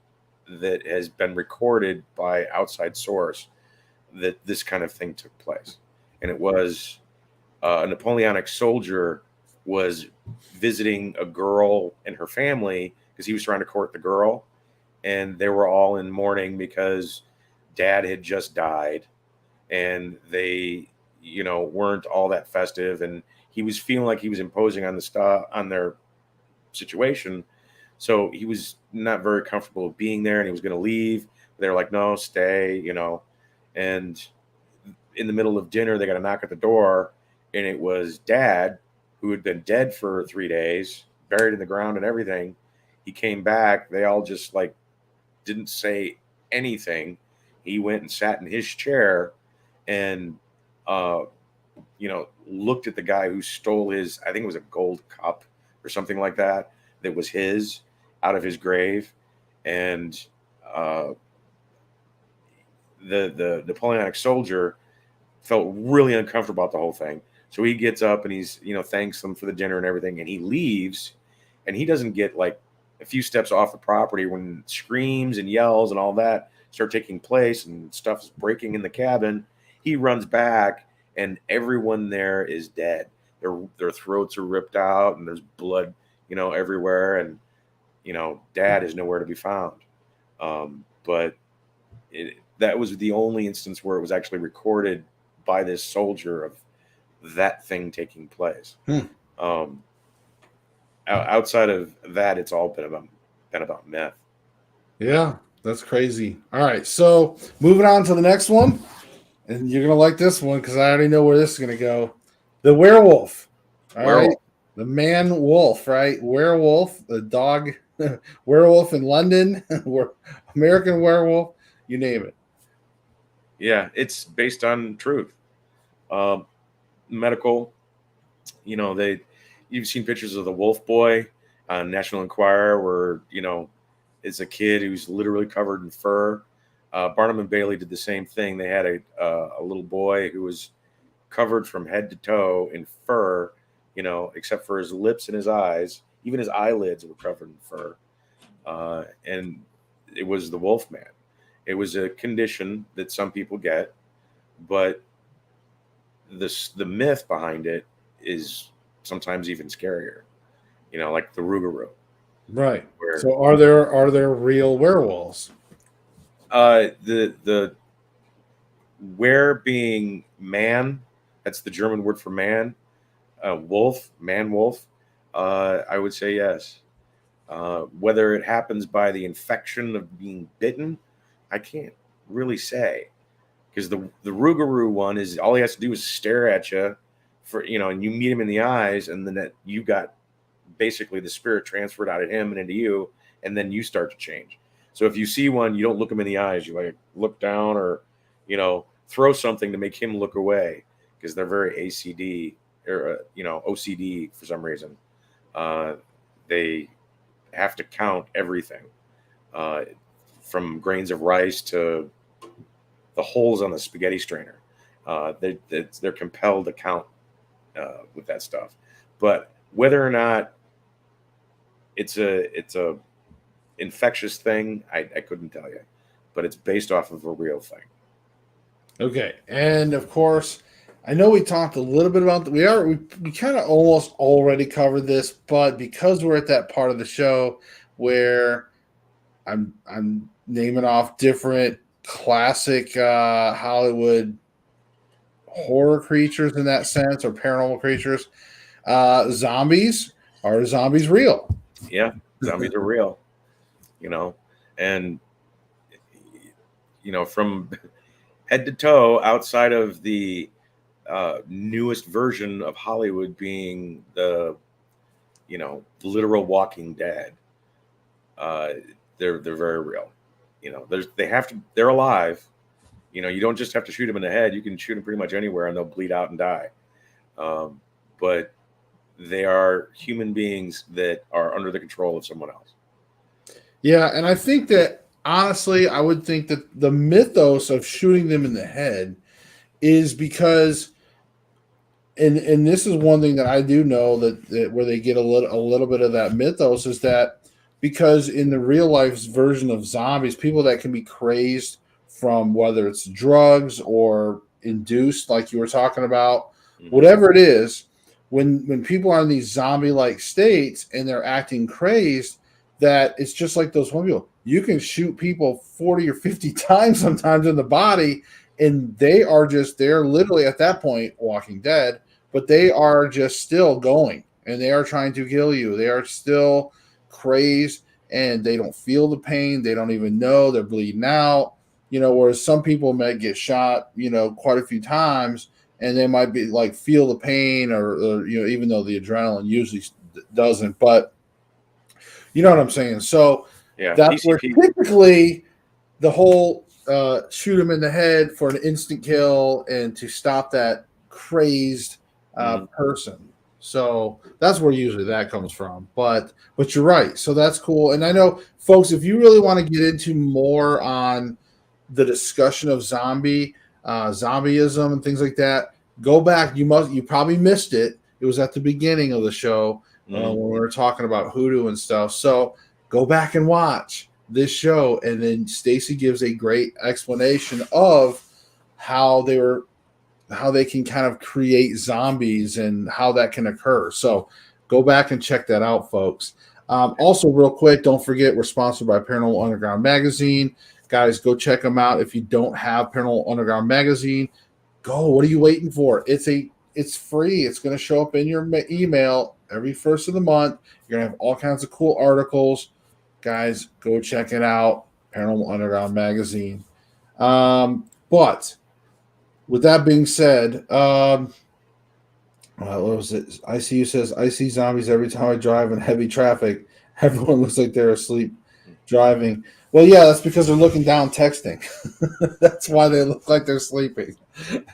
[SPEAKER 2] that has been recorded by outside source that this kind of thing took place, and it was a Napoleonic soldier was visiting a girl and her family because he was trying to court the girl, and they were all in mourning because dad had just died, and they weren't all that festive, and he was feeling like he was imposing on their situation. So he was not very comfortable with being there, and he was going to leave. They're like, no, stay, And in the middle of dinner, they got a knock at the door, and it was Dad, who had been dead for 3 days, buried in the ground and everything. He came back. They all just like didn't say anything. He went and sat in his chair and, looked at the guy who stole his, I think it was a gold cup or something like that, that was his, out of his grave. And the Napoleonic soldier felt really uncomfortable about the whole thing. So he gets up and he's, thanks them for the dinner and everything. And he leaves, and he doesn't get like a few steps off the property when screams and yells and all that start taking place and stuff is breaking in the cabin. He runs back, and everyone there is dead. Their throats are ripped out, and there's blood, everywhere. And, Dad is nowhere to be found. But that was the only instance where it was actually recorded by this soldier of that thing taking place. Outside of that, it's all been about myth.
[SPEAKER 1] Yeah, that's crazy. All right, so moving on to the next one, and you're gonna like this one because I already know where this is gonna go. The werewolf. All right, the man wolf. Right, werewolf. The dog. Werewolf in London. American werewolf. You name it.
[SPEAKER 2] Yeah, it's based on truth. Medical. You've seen pictures of the Wolf Boy on National Enquirer, where it's a kid who's literally covered in fur. Barnum and Bailey did the same thing. They had a little boy who was covered from head to toe in fur, except for his lips and his eyes. Even his eyelids were covered in fur, and it was the Wolf Man. It was a condition that some people get, but the myth behind it is sometimes even scarier, like the Rougarou.
[SPEAKER 1] Right. So are there real werewolves?
[SPEAKER 2] The were being man, that's the German word for man. Wolf, man wolf. I would say yes. Whether it happens by the infection of being bitten, I can't really say, because the Rougarou one is all he has to do is stare at you and you meet him in the eyes, and then you got basically the spirit transferred out of him and into you, and then you start to change. So if you see one, you don't look him in the eyes. You like look down or, throw something to make him look away, because they're very ACD or, OCD for some reason. They have to count everything, from grains of rice to the holes on the spaghetti strainer. They're compelled to count with that stuff. But whether or not it's a infectious thing, I couldn't tell you, but it's based off of a real thing.
[SPEAKER 1] Okay, and of course, I know we talked a little bit about we kind of almost already covered this, but because we're at that part of the show where I'm naming off different classic Hollywood horror creatures in that sense, or paranormal creatures. Zombies. Are zombies real?
[SPEAKER 2] Yeah, zombies are real. And from head to toe, outside of the newest version of Hollywood being the literal Walking Dead, they're very real. They're alive. You don't just have to shoot them in the head. You can shoot them pretty much anywhere and they'll bleed out and die. But they are human beings that are under the control of someone else. Yeah,
[SPEAKER 1] and I think that, honestly, I would think that the mythos of shooting them in the head is because, and this is one thing that I do know that where they get a little bit of that mythos is that because in the real life version of zombies, people that can be crazed from whether it's drugs or induced, like you were talking about, whatever it is, when people are in these zombie-like states and they're acting crazed, that it's just like those one people. You can shoot people 40 or 50 times sometimes in the body, and they're literally at that point Walking Dead, but they are just still going. and they are trying to kill you. They are still crazed and they don't feel the pain. They don't even know they're bleeding out. Whereas some people might get shot, quite a few times, and they might be like feel the pain or even though the adrenaline usually doesn't. But you know what I'm saying? So
[SPEAKER 2] Yeah,
[SPEAKER 1] that's where
[SPEAKER 2] PCP.
[SPEAKER 1] typically the whole shoot him in the head for an instant kill and to stop that crazed person. So that's where usually that comes from. But you're right. So that's cool. And I know, folks, if you really want to get into more on the discussion of zombieism and things like that, go back. You probably missed it. It was at the beginning of the show when we were talking about hoodoo and stuff. So go back and watch this show, and then Stacey gives a great explanation of how they can kind of create zombies and how that can occur. So go back and check that out, folks. Also, real quick, don't forget we're sponsored by Paranormal Underground Magazine. Guys, go check them out. If you don't have Paranormal Underground Magazine, go. What are you waiting for? It's free. It's going to show up in your email every first of the month. You're going to have all kinds of cool articles. Guys, go check it out. Paranormal Underground Magazine. But with that being said, what was it? ICU says, I see zombies every time I drive in heavy traffic. Everyone looks like they're asleep driving. Well, yeah, that's because they're looking down texting. That's why they look like they're sleeping.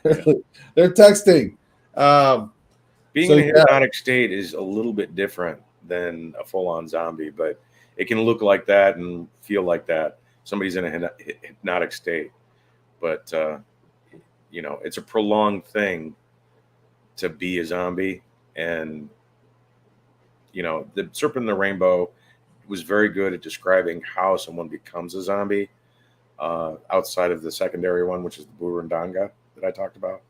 [SPEAKER 1] They're texting.
[SPEAKER 2] Being in a hypnotic state is a little bit different than a full-on zombie, but it can look like that and feel like that. Somebody's in a hypnotic state. But, it's a prolonged thing to be a zombie. And, the Serpent in the Rainbow was very good at describing how someone becomes a zombie outside of the secondary one, which is the Burundanga that I talked about.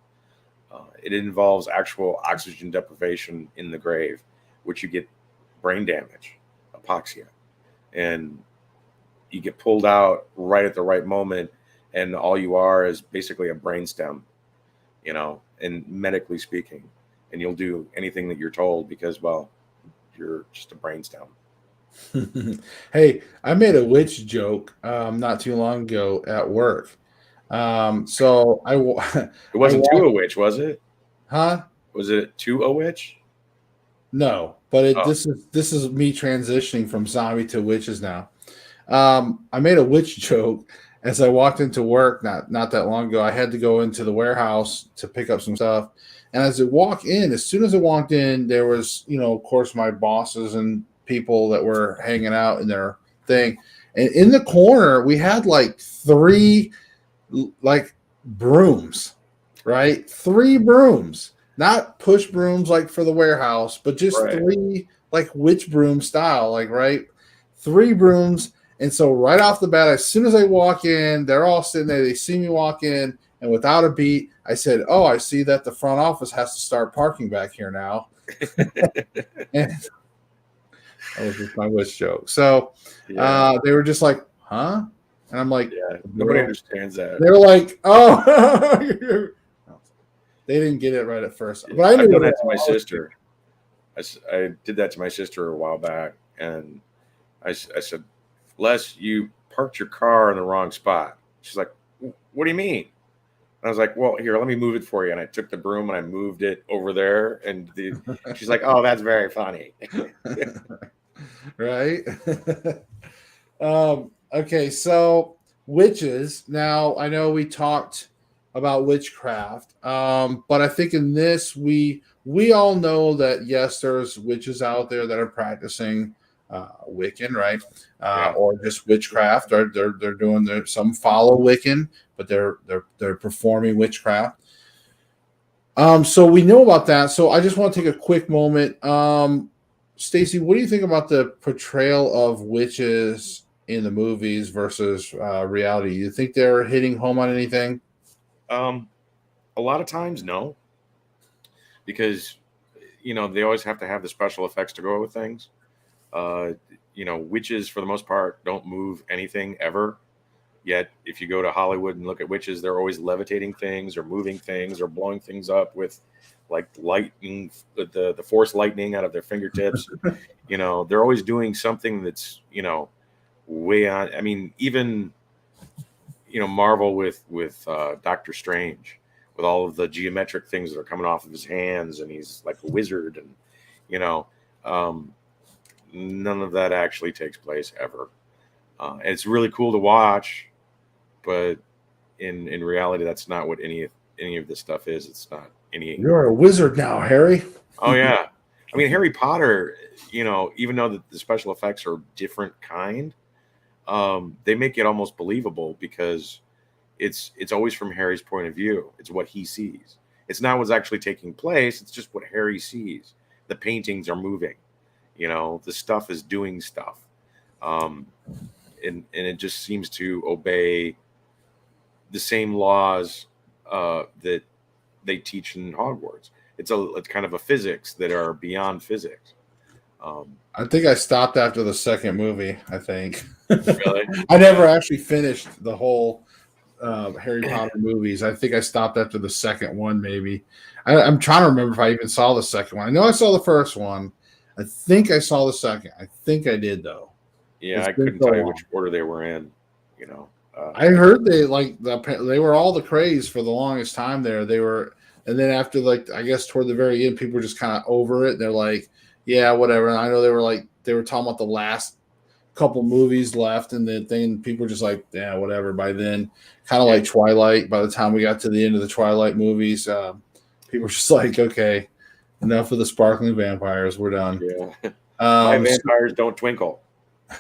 [SPEAKER 2] It involves actual oxygen deprivation in the grave, which you get brain damage, apoxia, and you get pulled out right at the right moment, and all you are is basically a brainstem, and medically speaking, and you'll do anything that you're told because, well, you're just a brainstem.
[SPEAKER 1] Hey, I made a witch joke not too long ago at work. So
[SPEAKER 2] it wasn't to a witch, was it?
[SPEAKER 1] Huh?
[SPEAKER 2] Was it to a witch?
[SPEAKER 1] No, but this is me transitioning from zombie to witches now. I made a witch joke as I walked into work not that long ago. I had to go into the warehouse to pick up some stuff, and as soon as I walked in, there was of course my bosses and people that were hanging out in their thing, and in the corner we had like 3 like brooms, right? 3 brooms, not push brooms like for the warehouse, but just 3 like witch broom style, like right, 3 brooms. And so right off the bat, as soon as I walk in, they're all sitting there. They see me walk in, and without a beat, I said, "Oh, I see that the front office has to start parking back here now." And that was just my witch joke. So they were just like, "Huh?" And I'm like,
[SPEAKER 2] nobody understands that.
[SPEAKER 1] They were like, "Oh." They didn't get it right at first. But I knew
[SPEAKER 2] done that to my sister. I did that to my sister a while back, and I said, Les, you parked your car in the wrong spot. She's like, what do you mean? And I was like, well, here, let me move it for you. And I took the broom and I moved it over there. And she's like, oh, that's very funny.
[SPEAKER 1] Right? Okay, so witches. Now, I know we talked about witchcraft, but I think in this, we all know that, yes, there's witches out there that are practicing Wiccan, right? Or just witchcraft, or they're doing some follow Wiccan, but they're performing witchcraft. So we know about that. So I just want to take a quick moment. Stacey, what do you think about the portrayal of witches in the movies versus reality? You think they're hitting home on anything?
[SPEAKER 2] A lot of times, no, because they always have to have the special effects to go with things. Witches for the most part don't move anything ever. Yet, if you go to Hollywood and look at witches, they're always levitating things or moving things or blowing things up with like lightning, the force lightning out of their fingertips. You know, they're always doing something that's, you know, way on. I mean, even, you know, Marvel with Doctor Strange, with all of the geometric things that are coming off of his hands, and he's like a wizard, and you know, um, none of that actually takes place ever. And it's really cool to watch, but in reality, that's not what any of this stuff is. It's not any.
[SPEAKER 1] You're a wizard now, Harry.
[SPEAKER 2] Oh yeah, I mean Harry Potter. You know, even though the special effects are different kind, they make it almost believable because it's always from Harry's point of view. It's what he sees. It's not what's actually taking place. It's just what Harry sees. The paintings are moving. You know, the stuff is doing stuff, and it just seems to obey the same laws that they teach in Hogwarts. It's kind of a physics that are beyond physics.
[SPEAKER 1] I think I stopped after the second movie. I think.
[SPEAKER 2] Really?
[SPEAKER 1] I never actually finished the whole Harry Potter movies. I think I stopped after the second one, maybe. I'm trying to remember if I even saw the second one. I know I saw the first one. I think I saw the second. I think I did, though.
[SPEAKER 2] Yeah, I couldn't tell you which order they were in. You know,
[SPEAKER 1] I heard they they were all the craze for the longest time there. They were, and then after I guess toward the very end, people were just kind of over it. They're like, yeah, whatever. And I know they were talking about the last couple movies left, and then people were just like, yeah, whatever. By then, kind of like Twilight. By the time we got to the end of the Twilight movies, people were just like, okay, enough of the sparkling vampires. We're done.
[SPEAKER 2] Yeah, my vampires don't twinkle.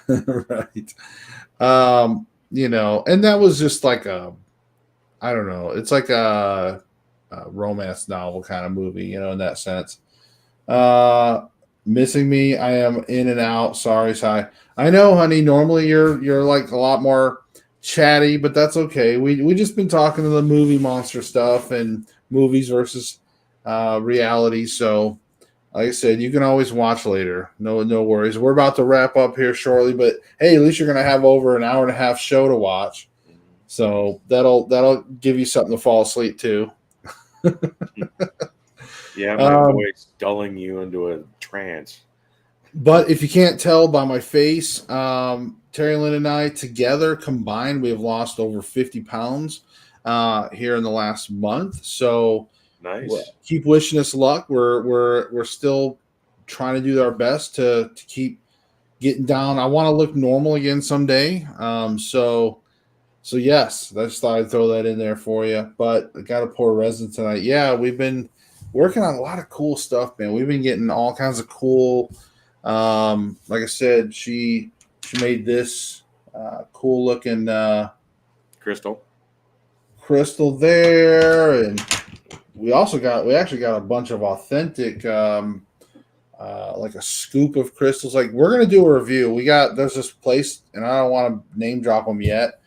[SPEAKER 1] Right. You know, and that was just like I don't know. It's like a romance novel kind of movie, you know, in that sense. Missing me. I am in and out. Sorry, Sai. I know, honey. Normally you're like a lot more chatty, but that's okay. We just been talking to the movie monster stuff and movies versus reality. So, like I said, you can always watch later. No worries. We're about to wrap up here shortly, but hey, at least you're gonna have over an hour and a half show to watch. So that'll give you something to fall asleep to.
[SPEAKER 2] Yeah, my voice dulling you into a trance.
[SPEAKER 1] But if you can't tell by my face, Terry Lynn and I together combined, we have lost over 50 pounds here in the last month. So
[SPEAKER 2] nice.
[SPEAKER 1] Keep wishing us luck. We're still trying to do our best to keep getting down. I want to look normal again someday. So yes, I just thought I'd throw that in there for you. But I got to pour resin tonight. Yeah, we've been working on a lot of cool stuff, man. We've been getting all kinds of cool. Like I said, she made this cool looking
[SPEAKER 2] crystal
[SPEAKER 1] there, and we actually got a bunch of authentic like a scoop of crystals. Like, we're gonna do a review. There's this place, and I don't want to name drop them yet,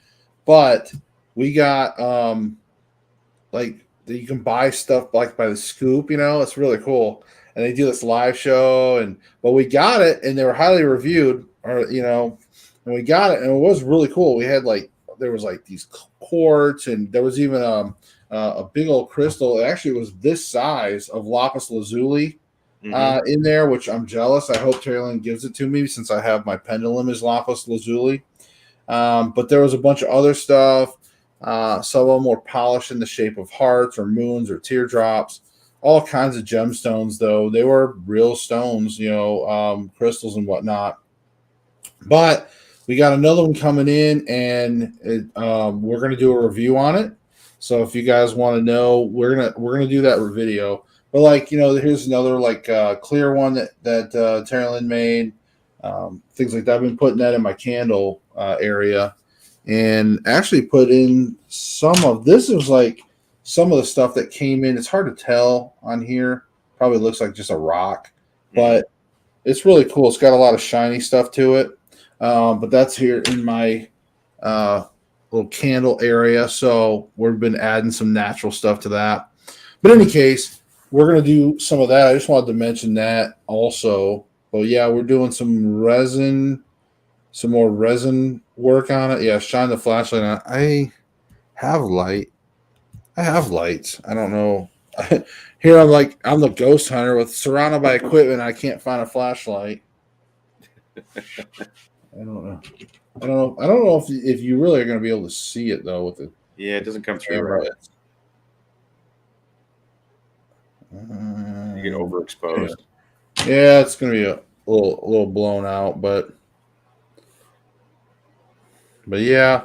[SPEAKER 1] but we got like you can buy stuff like by the scoop, you know. It's really cool. And they do this live show, but we got it, and they were highly reviewed, or you know, and we got it, and it was really cool. We had there was these quartz, and there was even a big old crystal. It actually was this size of lapis lazuli in there, which I'm jealous. I hope Terry Lynn gives it to me since I have my pendulum is lapis lazuli. But there was a bunch of other stuff. Some of them were polished in the shape of hearts or moons or teardrops. All kinds of gemstones, though. They were real stones, you know, crystals and whatnot. But we got another one coming in, and we're going to do a review on it. So if you guys want to know, we're gonna do that video. But here's another clear one that Terry Lynn made. Things like that. I've been putting that in my candle area, and actually put in some of this. Is some of the stuff that came in. It's hard to tell on here. Probably looks like just a rock, but it's really cool. It's got a lot of shiny stuff to it. But that's here in my little candle area. So we've been adding some natural stuff to that. But in any case, we're going to do some of that. I just wanted to mention that also. But yeah, we're doing some more resin work on it. Yeah, shine the flashlight on it. I have lights. I don't know Here I'm like I'm the ghost hunter with surrounded by equipment. I can't find a flashlight. I don't know. I don't know if you really are going to be able to see it though with the
[SPEAKER 2] Yeah, it doesn't come through
[SPEAKER 1] camera.
[SPEAKER 2] right. You get overexposed.
[SPEAKER 1] Yeah, it's going to be a little blown out, but yeah.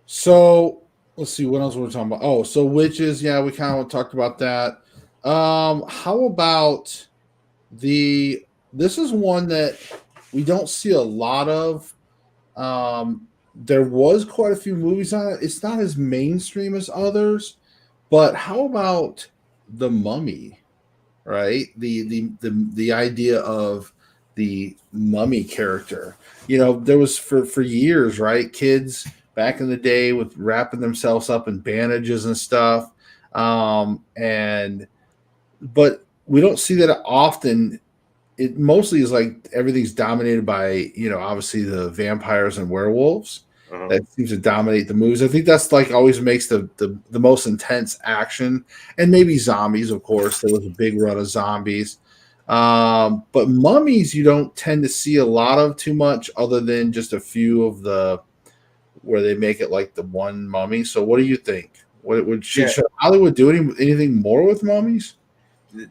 [SPEAKER 1] So let's see what else we're talking about. Oh, so witches. Yeah, we kind of talked about that. How about the? This is one that we don't see a lot of. There was quite a few movies on it. It's not as mainstream as others, but how about the Mummy? Right, the idea of the mummy character. You know, there was for years, right? Kids back in the day with wrapping themselves up in bandages and stuff. And but we don't see that often. It mostly is like everything's dominated by, you know, obviously the vampires and werewolves. That seems to dominate the movies. I think that's like always makes the most intense action, and maybe zombies, of course. There was a big run of zombies, but mummies you don't tend to see a lot of too much, other than just a few of the where they make it like the one mummy. So, what do you think? What would should Hollywood do anything more with mummies?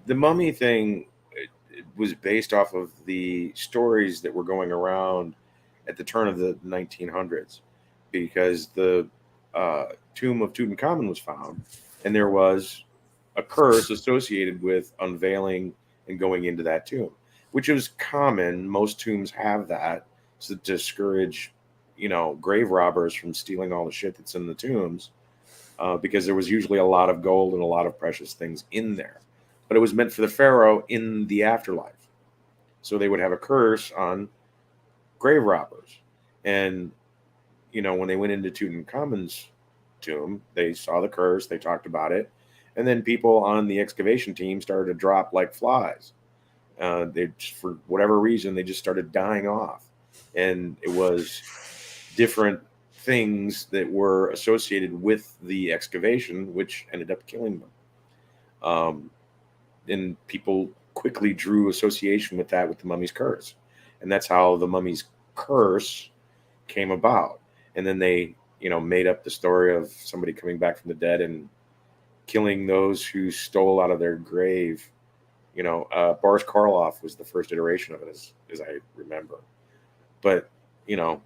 [SPEAKER 2] The mummy thing it was based off of the stories that were going around at the turn of the 1900s, because the tomb of Tutankhamun was found, and there was a curse associated with unveiling and going into that tomb, which was common. Most tombs have that to discourage, you know, grave robbers from stealing all the shit that's in the tombs, because there was usually a lot of gold and a lot of precious things in there. But it was meant for the pharaoh in the afterlife. So they would have a curse on grave robbers. And, you know, when they went into Tutankhamun's tomb, they saw the curse, they talked about it. And then people on the excavation team started to drop like flies. They just, for whatever reason, they just started dying off. And it was different things that were associated with the excavation, which ended up killing them. And people quickly drew association with that, with the mummy's curse. And that's how the mummy's curse came about. And then they, you know, made up the story of somebody coming back from the dead and killing those who stole out of their grave. You know, Boris Karloff was the first iteration of it, as I remember. But, you know,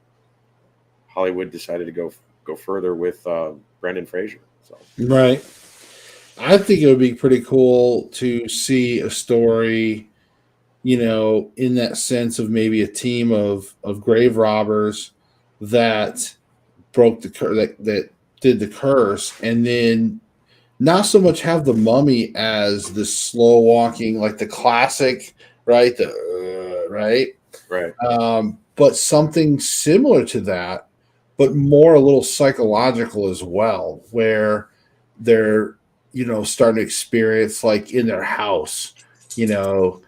[SPEAKER 2] Hollywood decided to go further with Brendan Fraser. So
[SPEAKER 1] Right. I think it would be pretty cool to see a story, you know, in that sense of maybe a team of grave robbers that broke the that did the curse, and then not so much have the mummy as the slow walking, like the classic, right?
[SPEAKER 2] right.
[SPEAKER 1] But something similar to that, but more a little psychological as well, where they're, you know, starting to experience like in their house, you know,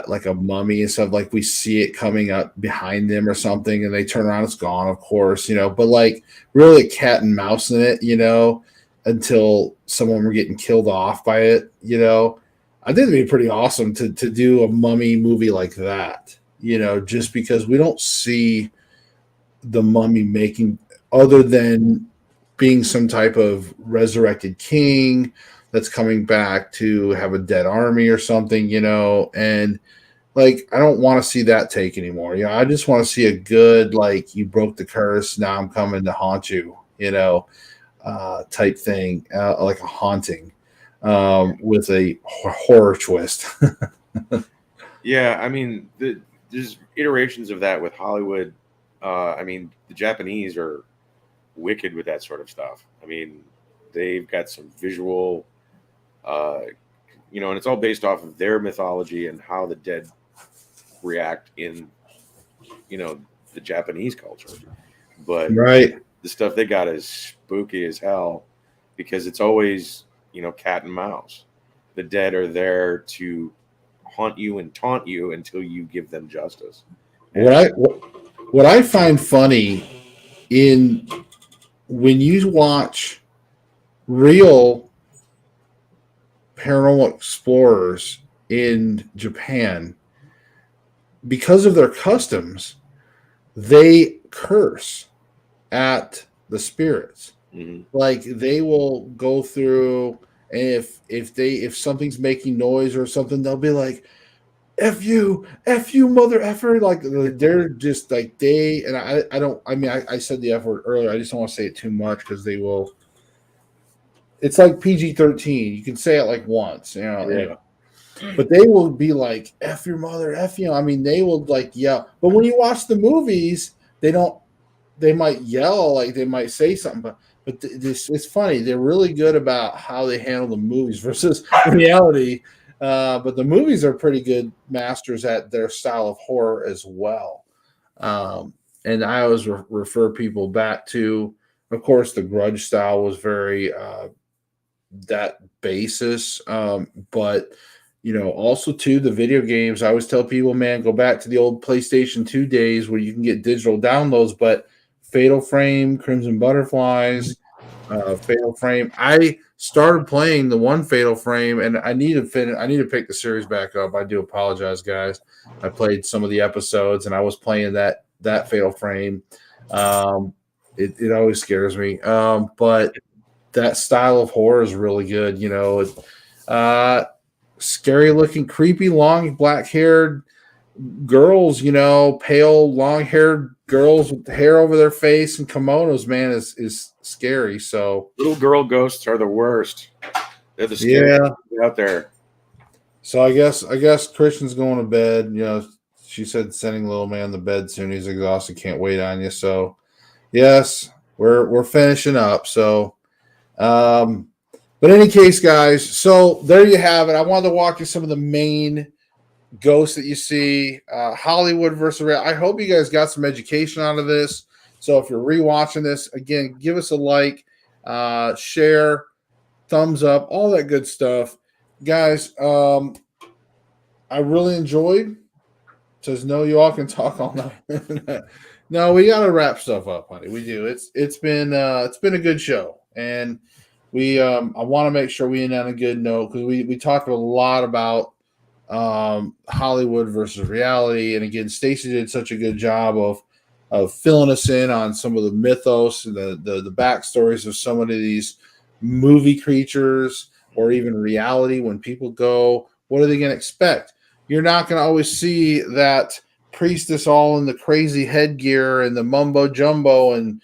[SPEAKER 1] like a mummy and stuff. Like we see it coming up behind them or something, and they turn around, it's gone, of course, you know. But like really a cat and mouse in it, you know, until someone were getting killed off by it, you know. I think it'd be pretty awesome to do a mummy movie like that, you know, just because we don't see the mummy making, other than being some type of resurrected king that's coming back to have a dead army or something, you know. And like I don't want to see that take anymore. You know, I just want to see a good, like, you broke the curse, now I'm coming to haunt you, you know, type thing, like a haunting, with a horror twist.
[SPEAKER 2] Yeah, I mean, there's iterations of that with Hollywood. I mean, the Japanese are wicked with that sort of stuff. I mean, they've got some visual, you know, and it's all based off of their mythology and how the dead react in, you know, the Japanese culture. But
[SPEAKER 1] Right.
[SPEAKER 2] the stuff they got is spooky as hell, because it's always, you know, cat and mouse. The dead are there to haunt you and taunt you until you give them justice. And
[SPEAKER 1] What I find funny in when you watch real paranormal explorers in Japan, because of their customs, they curse at the spirits.
[SPEAKER 2] Mm-hmm.
[SPEAKER 1] Like they will go through, and if something's making noise or something, they'll be like, F you, mother effer. Like they're just like they, and I don't, I mean, I said the F word earlier. I just don't want to say it too much because they will. It's like PG-13. You can say it like once, anyway. But they will be like, F your mother, F you. I mean, they will like yell. But when you watch the movies, they don't, they might yell, like they might say something, but this it's funny. They're really good about how they handle the movies versus reality. But the movies are pretty good masters at their style of horror as well. And I always refer people back to, of course, the Grudge style was very that basis. But also too the video games. I always tell people, man, go back to the old PlayStation 2 days where you can get digital downloads, but Fatal Frame, Crimson Butterflies, Fatal Frame. I started playing the one Fatal Frame, and I need to finish. I need to pick the series back up. I do apologize, guys. I played some of the episodes, and I was playing that Fatal Frame. It always scares me, but that style of horror is really good. Scary looking, creepy, long black haired girls, pale, long haired girls with hair over their face and kimonos, man, is scary. So
[SPEAKER 2] Little girl ghosts are the worst. They're the scariest out there.
[SPEAKER 1] So I guess Christian's going to bed. She said sending little man to bed soon. He's exhausted, can't wait on you. So yes, we're finishing up. So but in any case, guys, so there you have it. I wanted to walk you some of the main ghosts that you see, Hollywood versus real. I hope you guys got some education out of this. So if you're rewatching this, again, give us a like, share, thumbs up, all that good stuff. Guys, I really enjoyed. Says no, you all can talk all night. No, we gotta wrap stuff up, honey. We do. It's been a good show. And we I want to make sure we end on a good note because we talked a lot about Hollywood versus reality. And again, Stacey did such a good job of filling us in on some of the mythos and the backstories of some of these movie creatures or even reality. When people go, what are they going to expect? You're not going to always see that priestess all in the crazy headgear and the mumbo jumbo and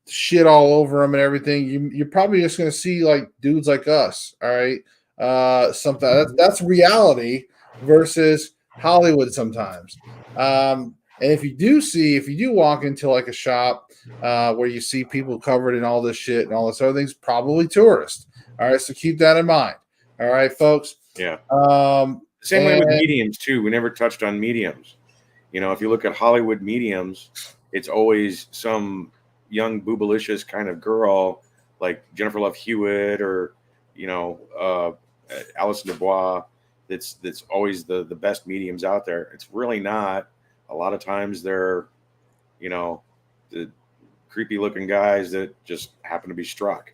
[SPEAKER 1] shit all over them and everything. You're probably just going to see like dudes like us. All right. Something that's reality versus Hollywood sometimes. And if you do walk into like a shop where you see people covered in all this shit and all this other things, probably tourists. All right. So keep that in mind. All right, folks.
[SPEAKER 2] Yeah. Same way with mediums too. We never touched on mediums. If you look at Hollywood mediums, it's always some young boobalicious kind of girl like Jennifer Love Hewitt or Alison DuBois. That's always the best mediums out there. It's really not. A lot of times they're the creepy looking guys that just happen to be struck.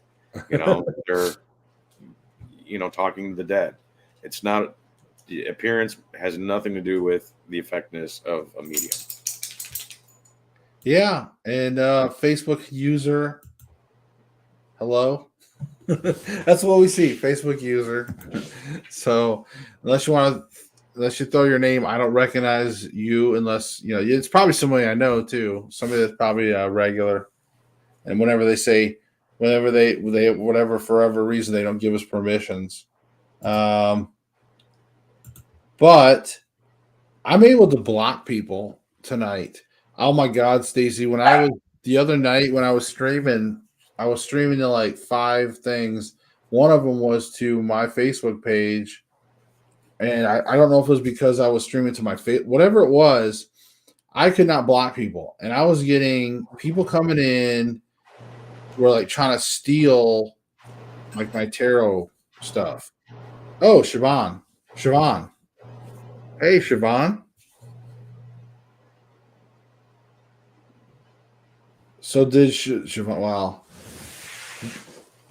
[SPEAKER 2] They're talking to the dead. It's not. The appearance has nothing to do with the effectiveness of a medium.
[SPEAKER 1] Yeah, and Facebook user, hello. That's what we see, Facebook user. So unless you throw your name, I don't recognize you unless it's probably somebody I know too. Somebody that's probably regular. And whenever they say, whenever they whatever for whatever reason they don't give us permissions. But I'm able to block people tonight. Oh my God, Stacey! The other night when I was streaming to like 5 things. One of them was to my Facebook page, and I don't know if it was because I was streaming to my face, whatever it was. I could not block people, and I was getting people coming in, were like trying to steal like my tarot stuff. Oh, Siobhan. Hey, Siobhan. So did Siobhan? Wow.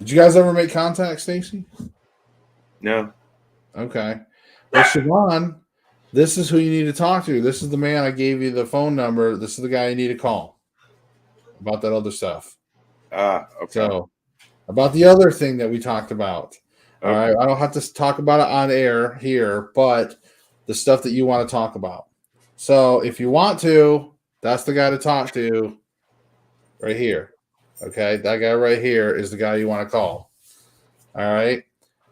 [SPEAKER 1] Did you guys ever make contact, Stacey?
[SPEAKER 2] No.
[SPEAKER 1] Okay. Well, Siobhan, this is who you need to talk to. This is the man I gave you the phone number. This is the guy you need to call about that other stuff.
[SPEAKER 2] Okay.
[SPEAKER 1] So, about the other thing that we talked about. All right. I don't have to talk about it on air here, but the stuff that you want to talk about. So, if you want to, that's the guy to talk to right here. Okay. That guy right here is the guy you want to call. All right.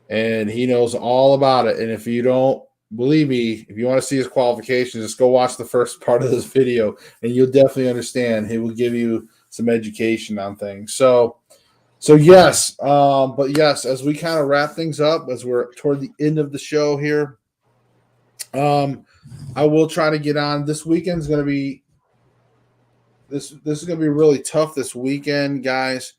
[SPEAKER 1] And he knows all about it. And if you don't believe me, if you want to see his qualifications, just go watch the first part of this video and you'll definitely understand. He will give you some education on things. So yes, but yes, as we kind of wrap things up, as we're toward the end of the show here, I will try to get on. This weekend's going to be this is going to be really tough this weekend, guys,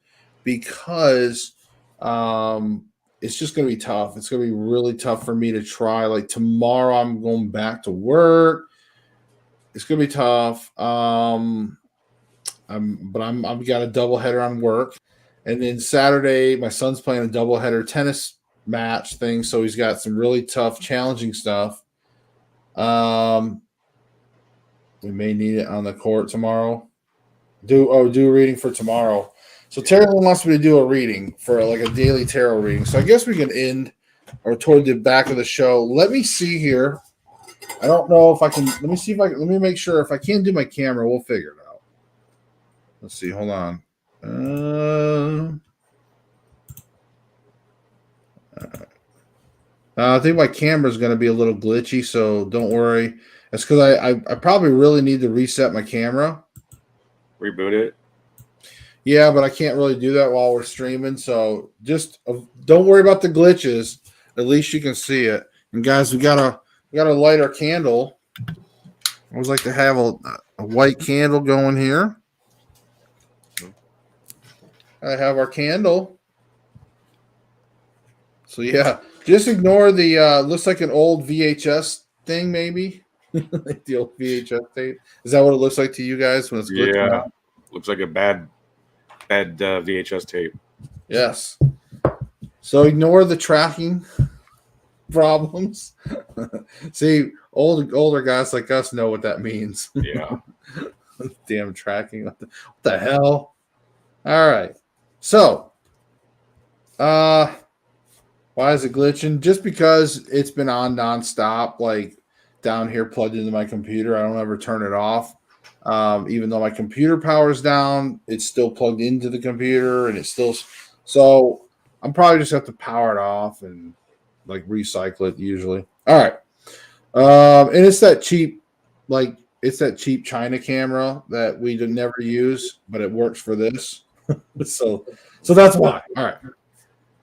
[SPEAKER 1] because it's just going to be tough. It's going to be really tough for me to try. Like tomorrow, I'm going back to work. It's going to be tough. I've got a doubleheader on work, and then Saturday, my son's playing a doubleheader tennis match thing. So he's got some really tough, challenging stuff. We may need it on the court tomorrow. Do a reading for tomorrow. So Terry wants me to do a reading for like a daily tarot reading. So I guess we can end or toward the back of the show. Let me see here. I don't know if I can. Let me see if I can. Let me make sure. If I can't do my camera, we'll figure it out. Let's see. Hold on. I think my camera is going to be a little glitchy, so don't worry. That's because I probably really need to reset my camera.
[SPEAKER 2] Reboot it.
[SPEAKER 1] Yeah, but I can't really do that while we're streaming. So just don't worry about the glitches. At least you can see it. And guys, we gotta light our candle. I always like to have a white candle going here. I have our candle. So yeah, just ignore the looks like an old VHS thing, maybe. Like the old VHS tape. Is that what it looks like to you guys when it's glitching out?
[SPEAKER 2] Looks like a bad VHS tape.
[SPEAKER 1] Yes. So ignore the tracking problems. See, older guys like us know what that means.
[SPEAKER 2] Yeah.
[SPEAKER 1] Damn tracking. What the hell? All right. So, why is it glitching? Just because it's been on nonstop, like down here plugged into my computer. I don't ever turn it off. Even though my computer power's down, it's still plugged into the computer and it's still, so I'm probably just have to power it off and like recycle it usually. All right. And it's that cheap China camera that we did never use, but it works for this. so that's why. All right. Let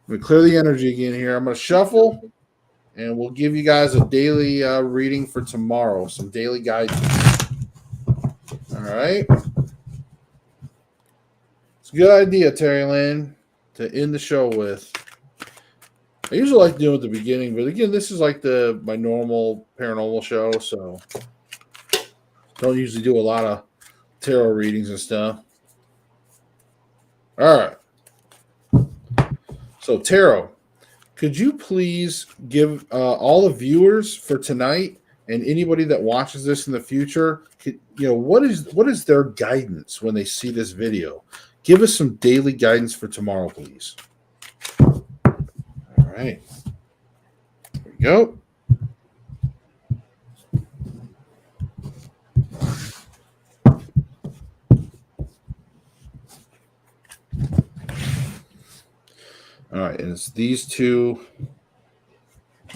[SPEAKER 1] me clear the energy again here. I'm going to shuffle and we'll give you guys a daily reading for tomorrow. Some daily guidance. All right. It's a good idea, Terry Lynn, to end the show with. I usually like to do it at the beginning, but again, this is like my normal paranormal show, so don't usually do a lot of tarot readings and stuff. All right. So, tarot, could you please give all the viewers for tonight and anybody that watches this in the future, what is their guidance when they see this video? Give us some daily guidance for tomorrow, please. All right. There we go. All right, and it's these two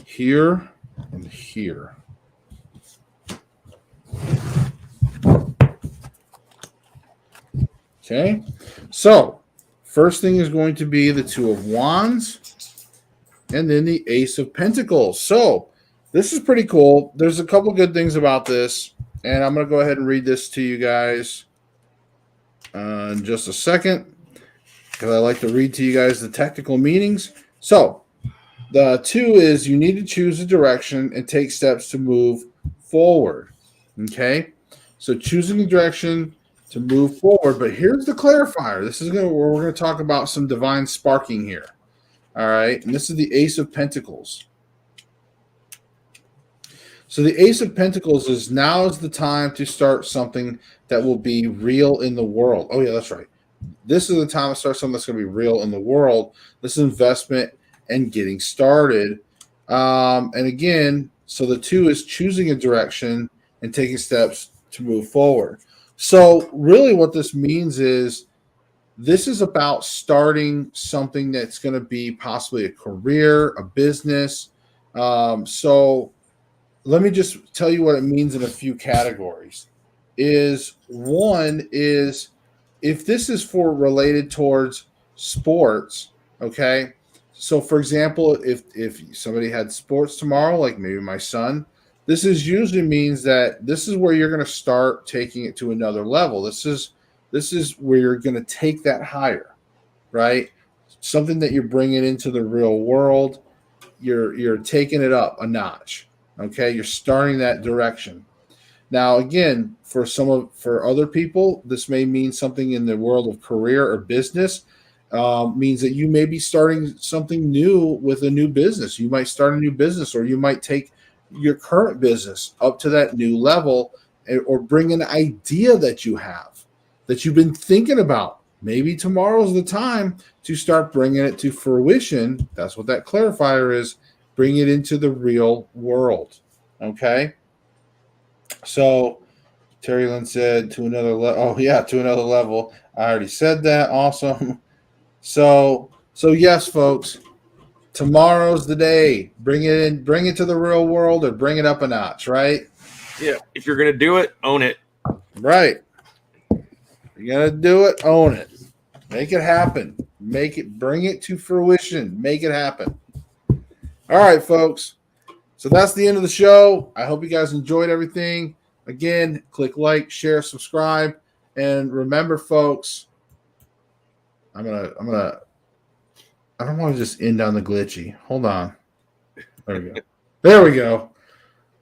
[SPEAKER 1] here and here. Okay, so first thing is going to be the Two of Wands and then the Ace of Pentacles. So this is pretty cool. There's a couple good things about this, and I'm going to go ahead and read this to you guys in just a second because I like to read to you guys the technical meanings. So the two is you need to choose a direction and take steps to move forward. Okay, so choosing a direction to move forward. But here's the clarifier. This is where we're going to talk about some divine sparking here. All right. And this is the Ace of Pentacles. So the Ace of Pentacles is now is the time to start something that will be real in the world. Oh, yeah, that's right. This is the time to start something that's going to be real in the world. This is investment and getting started. And again, so the 2 is choosing a direction and taking steps to move forward. So really what this means is this is about starting something that's going to be possibly a career, a business. So let me just tell you what it means in a few categories. One is if this is for related towards sports, okay? So for example, if somebody had sports tomorrow, like maybe my son, this is usually means that this is where you're going to start taking it to another level. This is where you're going to take that higher, right? Something that you're bringing into the real world, you're taking it up a notch. Okay, you're starting that direction. Now, again, for other people, this may mean something in the world of career or business. Means that you may be starting something new with a new business. You might start a new business, or you might take your current business up to that new level, or bring an idea that you have that you've been thinking about. Maybe tomorrow's the time to start bringing it to fruition. That's what that clarifier is. Bring it into the real world. Okay. So Terry Lynn said to another level. Oh yeah, to another level. I already said that. Awesome. So yes, folks. Tomorrow's the day. Bring it in. Bring it to the real world, or bring it up a notch. Right.
[SPEAKER 2] Yeah. If you're gonna do it, own it.
[SPEAKER 1] Right. You're gonna do it. Own it. Make it happen. Make it. Bring it to fruition. Make it happen. All right, folks. So that's the end of the show. I hope you guys enjoyed everything. Again, click like, share, subscribe, and remember, folks. I don't want to just end on the glitchy. Hold on. There we go. There we go.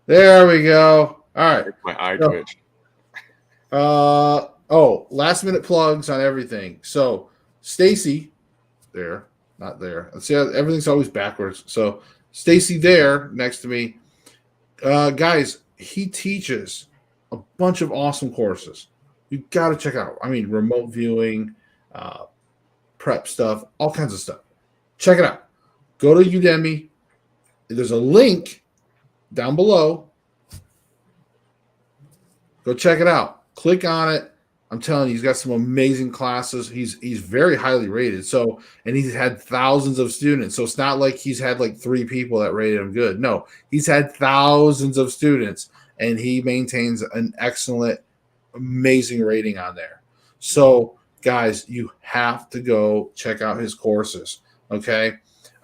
[SPEAKER 1] There we go. All right.
[SPEAKER 2] My eye twitched.
[SPEAKER 1] Last minute plugs on everything. So Stacey, there, not there. Let's see, everything's always backwards. So Stacey there next to me. Guys, he teaches a bunch of awesome courses. You got to check out. I mean, remote viewing, prep stuff, all kinds of stuff. Check it out. Go to Udemy. There's a link down below. Go check it out. Click on it. I'm telling you, he's got some amazing classes. He's very highly rated. So, and he's had thousands of students. So it's not like he's had like 3 people that rated him good. No, he's had thousands of students, and he maintains an excellent, amazing rating on there. So, guys, you have to go check out his courses. Okay.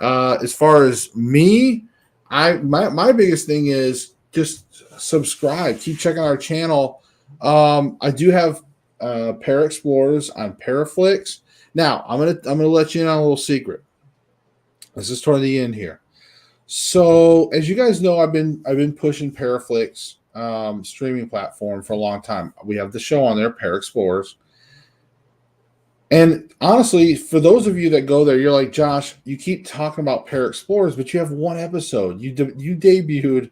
[SPEAKER 1] As far as me, my biggest thing is just subscribe. Keep checking our channel. I do have Para Explorers on Paraflix. Now I'm gonna let you in on a little secret. This is toward the end here. So as you guys know, I've been pushing Paraflix streaming platform for a long time. We have the show on there, Para Explorers. And honestly, for those of you that go there, you're like, Josh, you keep talking about Para Explorers, but you have one episode. You debuted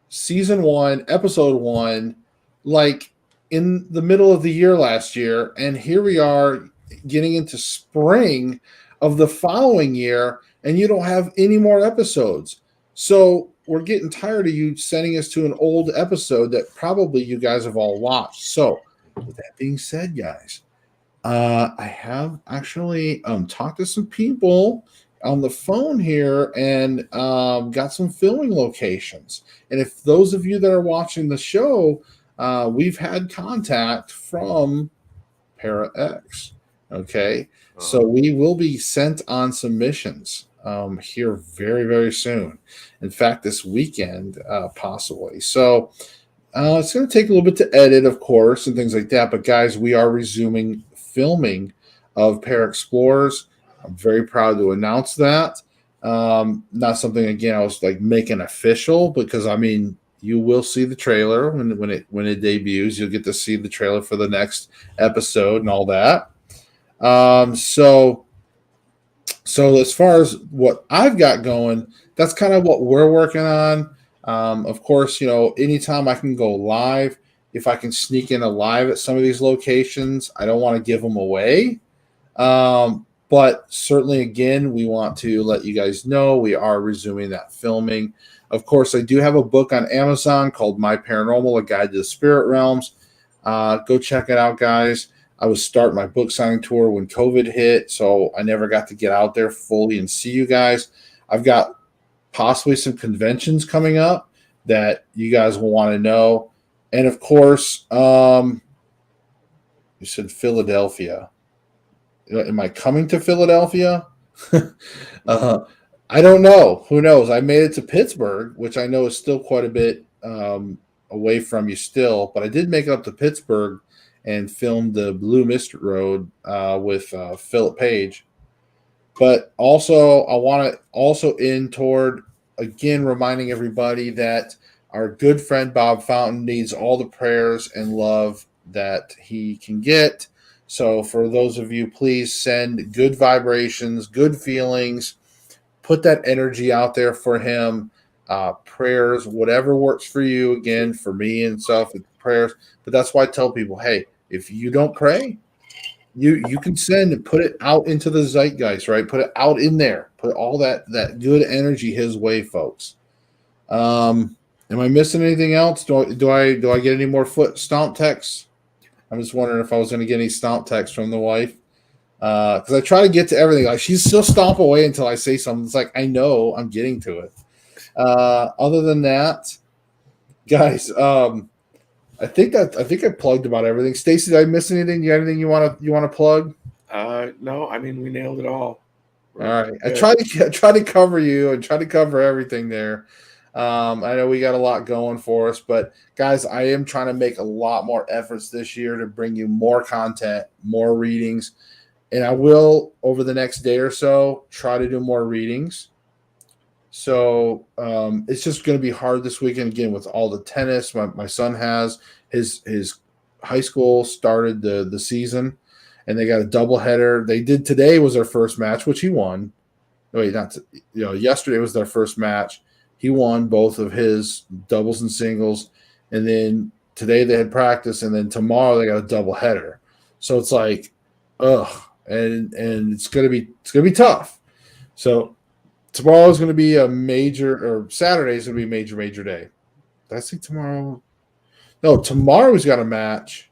[SPEAKER 1] season 1, episode 1, like in the middle of the year last year, and here we are getting into spring of the following year, and you don't have any more episodes. So we're getting tired of you sending us to an old episode that probably you guys have all watched. So with that being said, guys, I have actually talked to some people on the phone here and got some filming locations. And if those of you that are watching the show, we've had contact from ParaX. Okay. So we will be sent on some missions here very, very soon. In fact, this weekend, possibly. So it's going to take a little bit to edit, of course, and things like that. But guys, we are resuming filming of Para Explorers. I'm very proud to announce that. Not something, again, I was like making official, because I mean, you will see the trailer when it debuts. You'll get to see the trailer for the next episode and all that. So as far as what I've got going, that's kind of what we're working on. Of course, anytime I can go live, if I can sneak in a live at some of these locations, I don't want to give them away. But certainly, again, we want to let you guys know we are resuming that filming. Of course, I do have a book on Amazon called My Paranormal, A Guide to the Spirit Realms. Go check it out, guys. I was starting my book signing tour when COVID hit, so I never got to get out there fully and see you guys. I've got possibly some conventions coming up that you guys will want to know. And of course, you said Philadelphia. Am I coming to Philadelphia? I don't know. Who knows? I made it to Pittsburgh, which I know is still quite a bit away from you still, but I did make it up to Pittsburgh and filmed the Blue Mist Road with Philip Page. But also, I want to also end toward, again, reminding everybody that our good friend Bob Fountain needs all the prayers and love that he can get. So for those of you, please send good vibrations, good feelings, put that energy out there for him. Prayers, whatever works for you. Again, for me and stuff, prayers. But that's why I tell people, hey, if you don't pray, you can send and put it out into the zeitgeist, right? Put it out in there. Put all that good energy his way, folks. Am I missing anything else? Do I get any more foot stomp texts? I'm just wondering if I was going to get any stomp texts from the wife. Because I try to get to everything. Like, she's still stomp away until I say something. It's like, I know I'm getting to it. Other than that, guys, I think I plugged about everything. Stacey, did I miss anything? You got anything you want to plug?
[SPEAKER 2] No, I mean, we nailed it all.
[SPEAKER 1] All right. I try to cover you and try to cover everything there. I know we got a lot going for us, but guys, I am trying to make a lot more efforts this year to bring you more content, more readings, and I will, over the next day or so, try to do more readings. So it's just going to be hard this weekend, again, with all the tennis. My son has his high school started the season, and they got a doubleheader. They did, today was their first match, which he won. Wait, yesterday was their first match. He won both of his doubles and singles, and then today they had practice, and then tomorrow they got a double header. So it's like, and it's gonna be tough. So tomorrow is gonna be a major, or Saturday is gonna be a major day. Did I say tomorrow? No, tomorrow's got a match.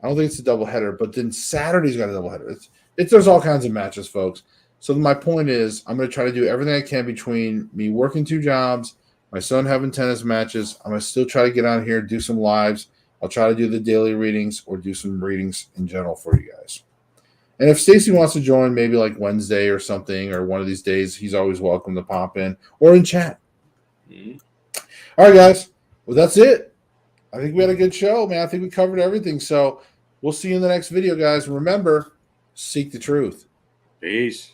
[SPEAKER 1] I don't think it's a double header, but then Saturday's got a double header. There's all kinds of matches, folks. So my point is, I'm going to try to do everything I can between me working 2 jobs, my son having tennis matches. I'm going to still try to get on here, do some lives. I'll try to do the daily readings or do some readings in general for you guys. And if Stacey wants to join, maybe like Wednesday or something, or one of these days, he's always welcome to pop in or in chat. Mm-hmm. All right, guys. Well, that's it. I think we had a good show, man. I think we covered everything. So we'll see you in the next video, guys. Remember, seek the truth.
[SPEAKER 2] Peace.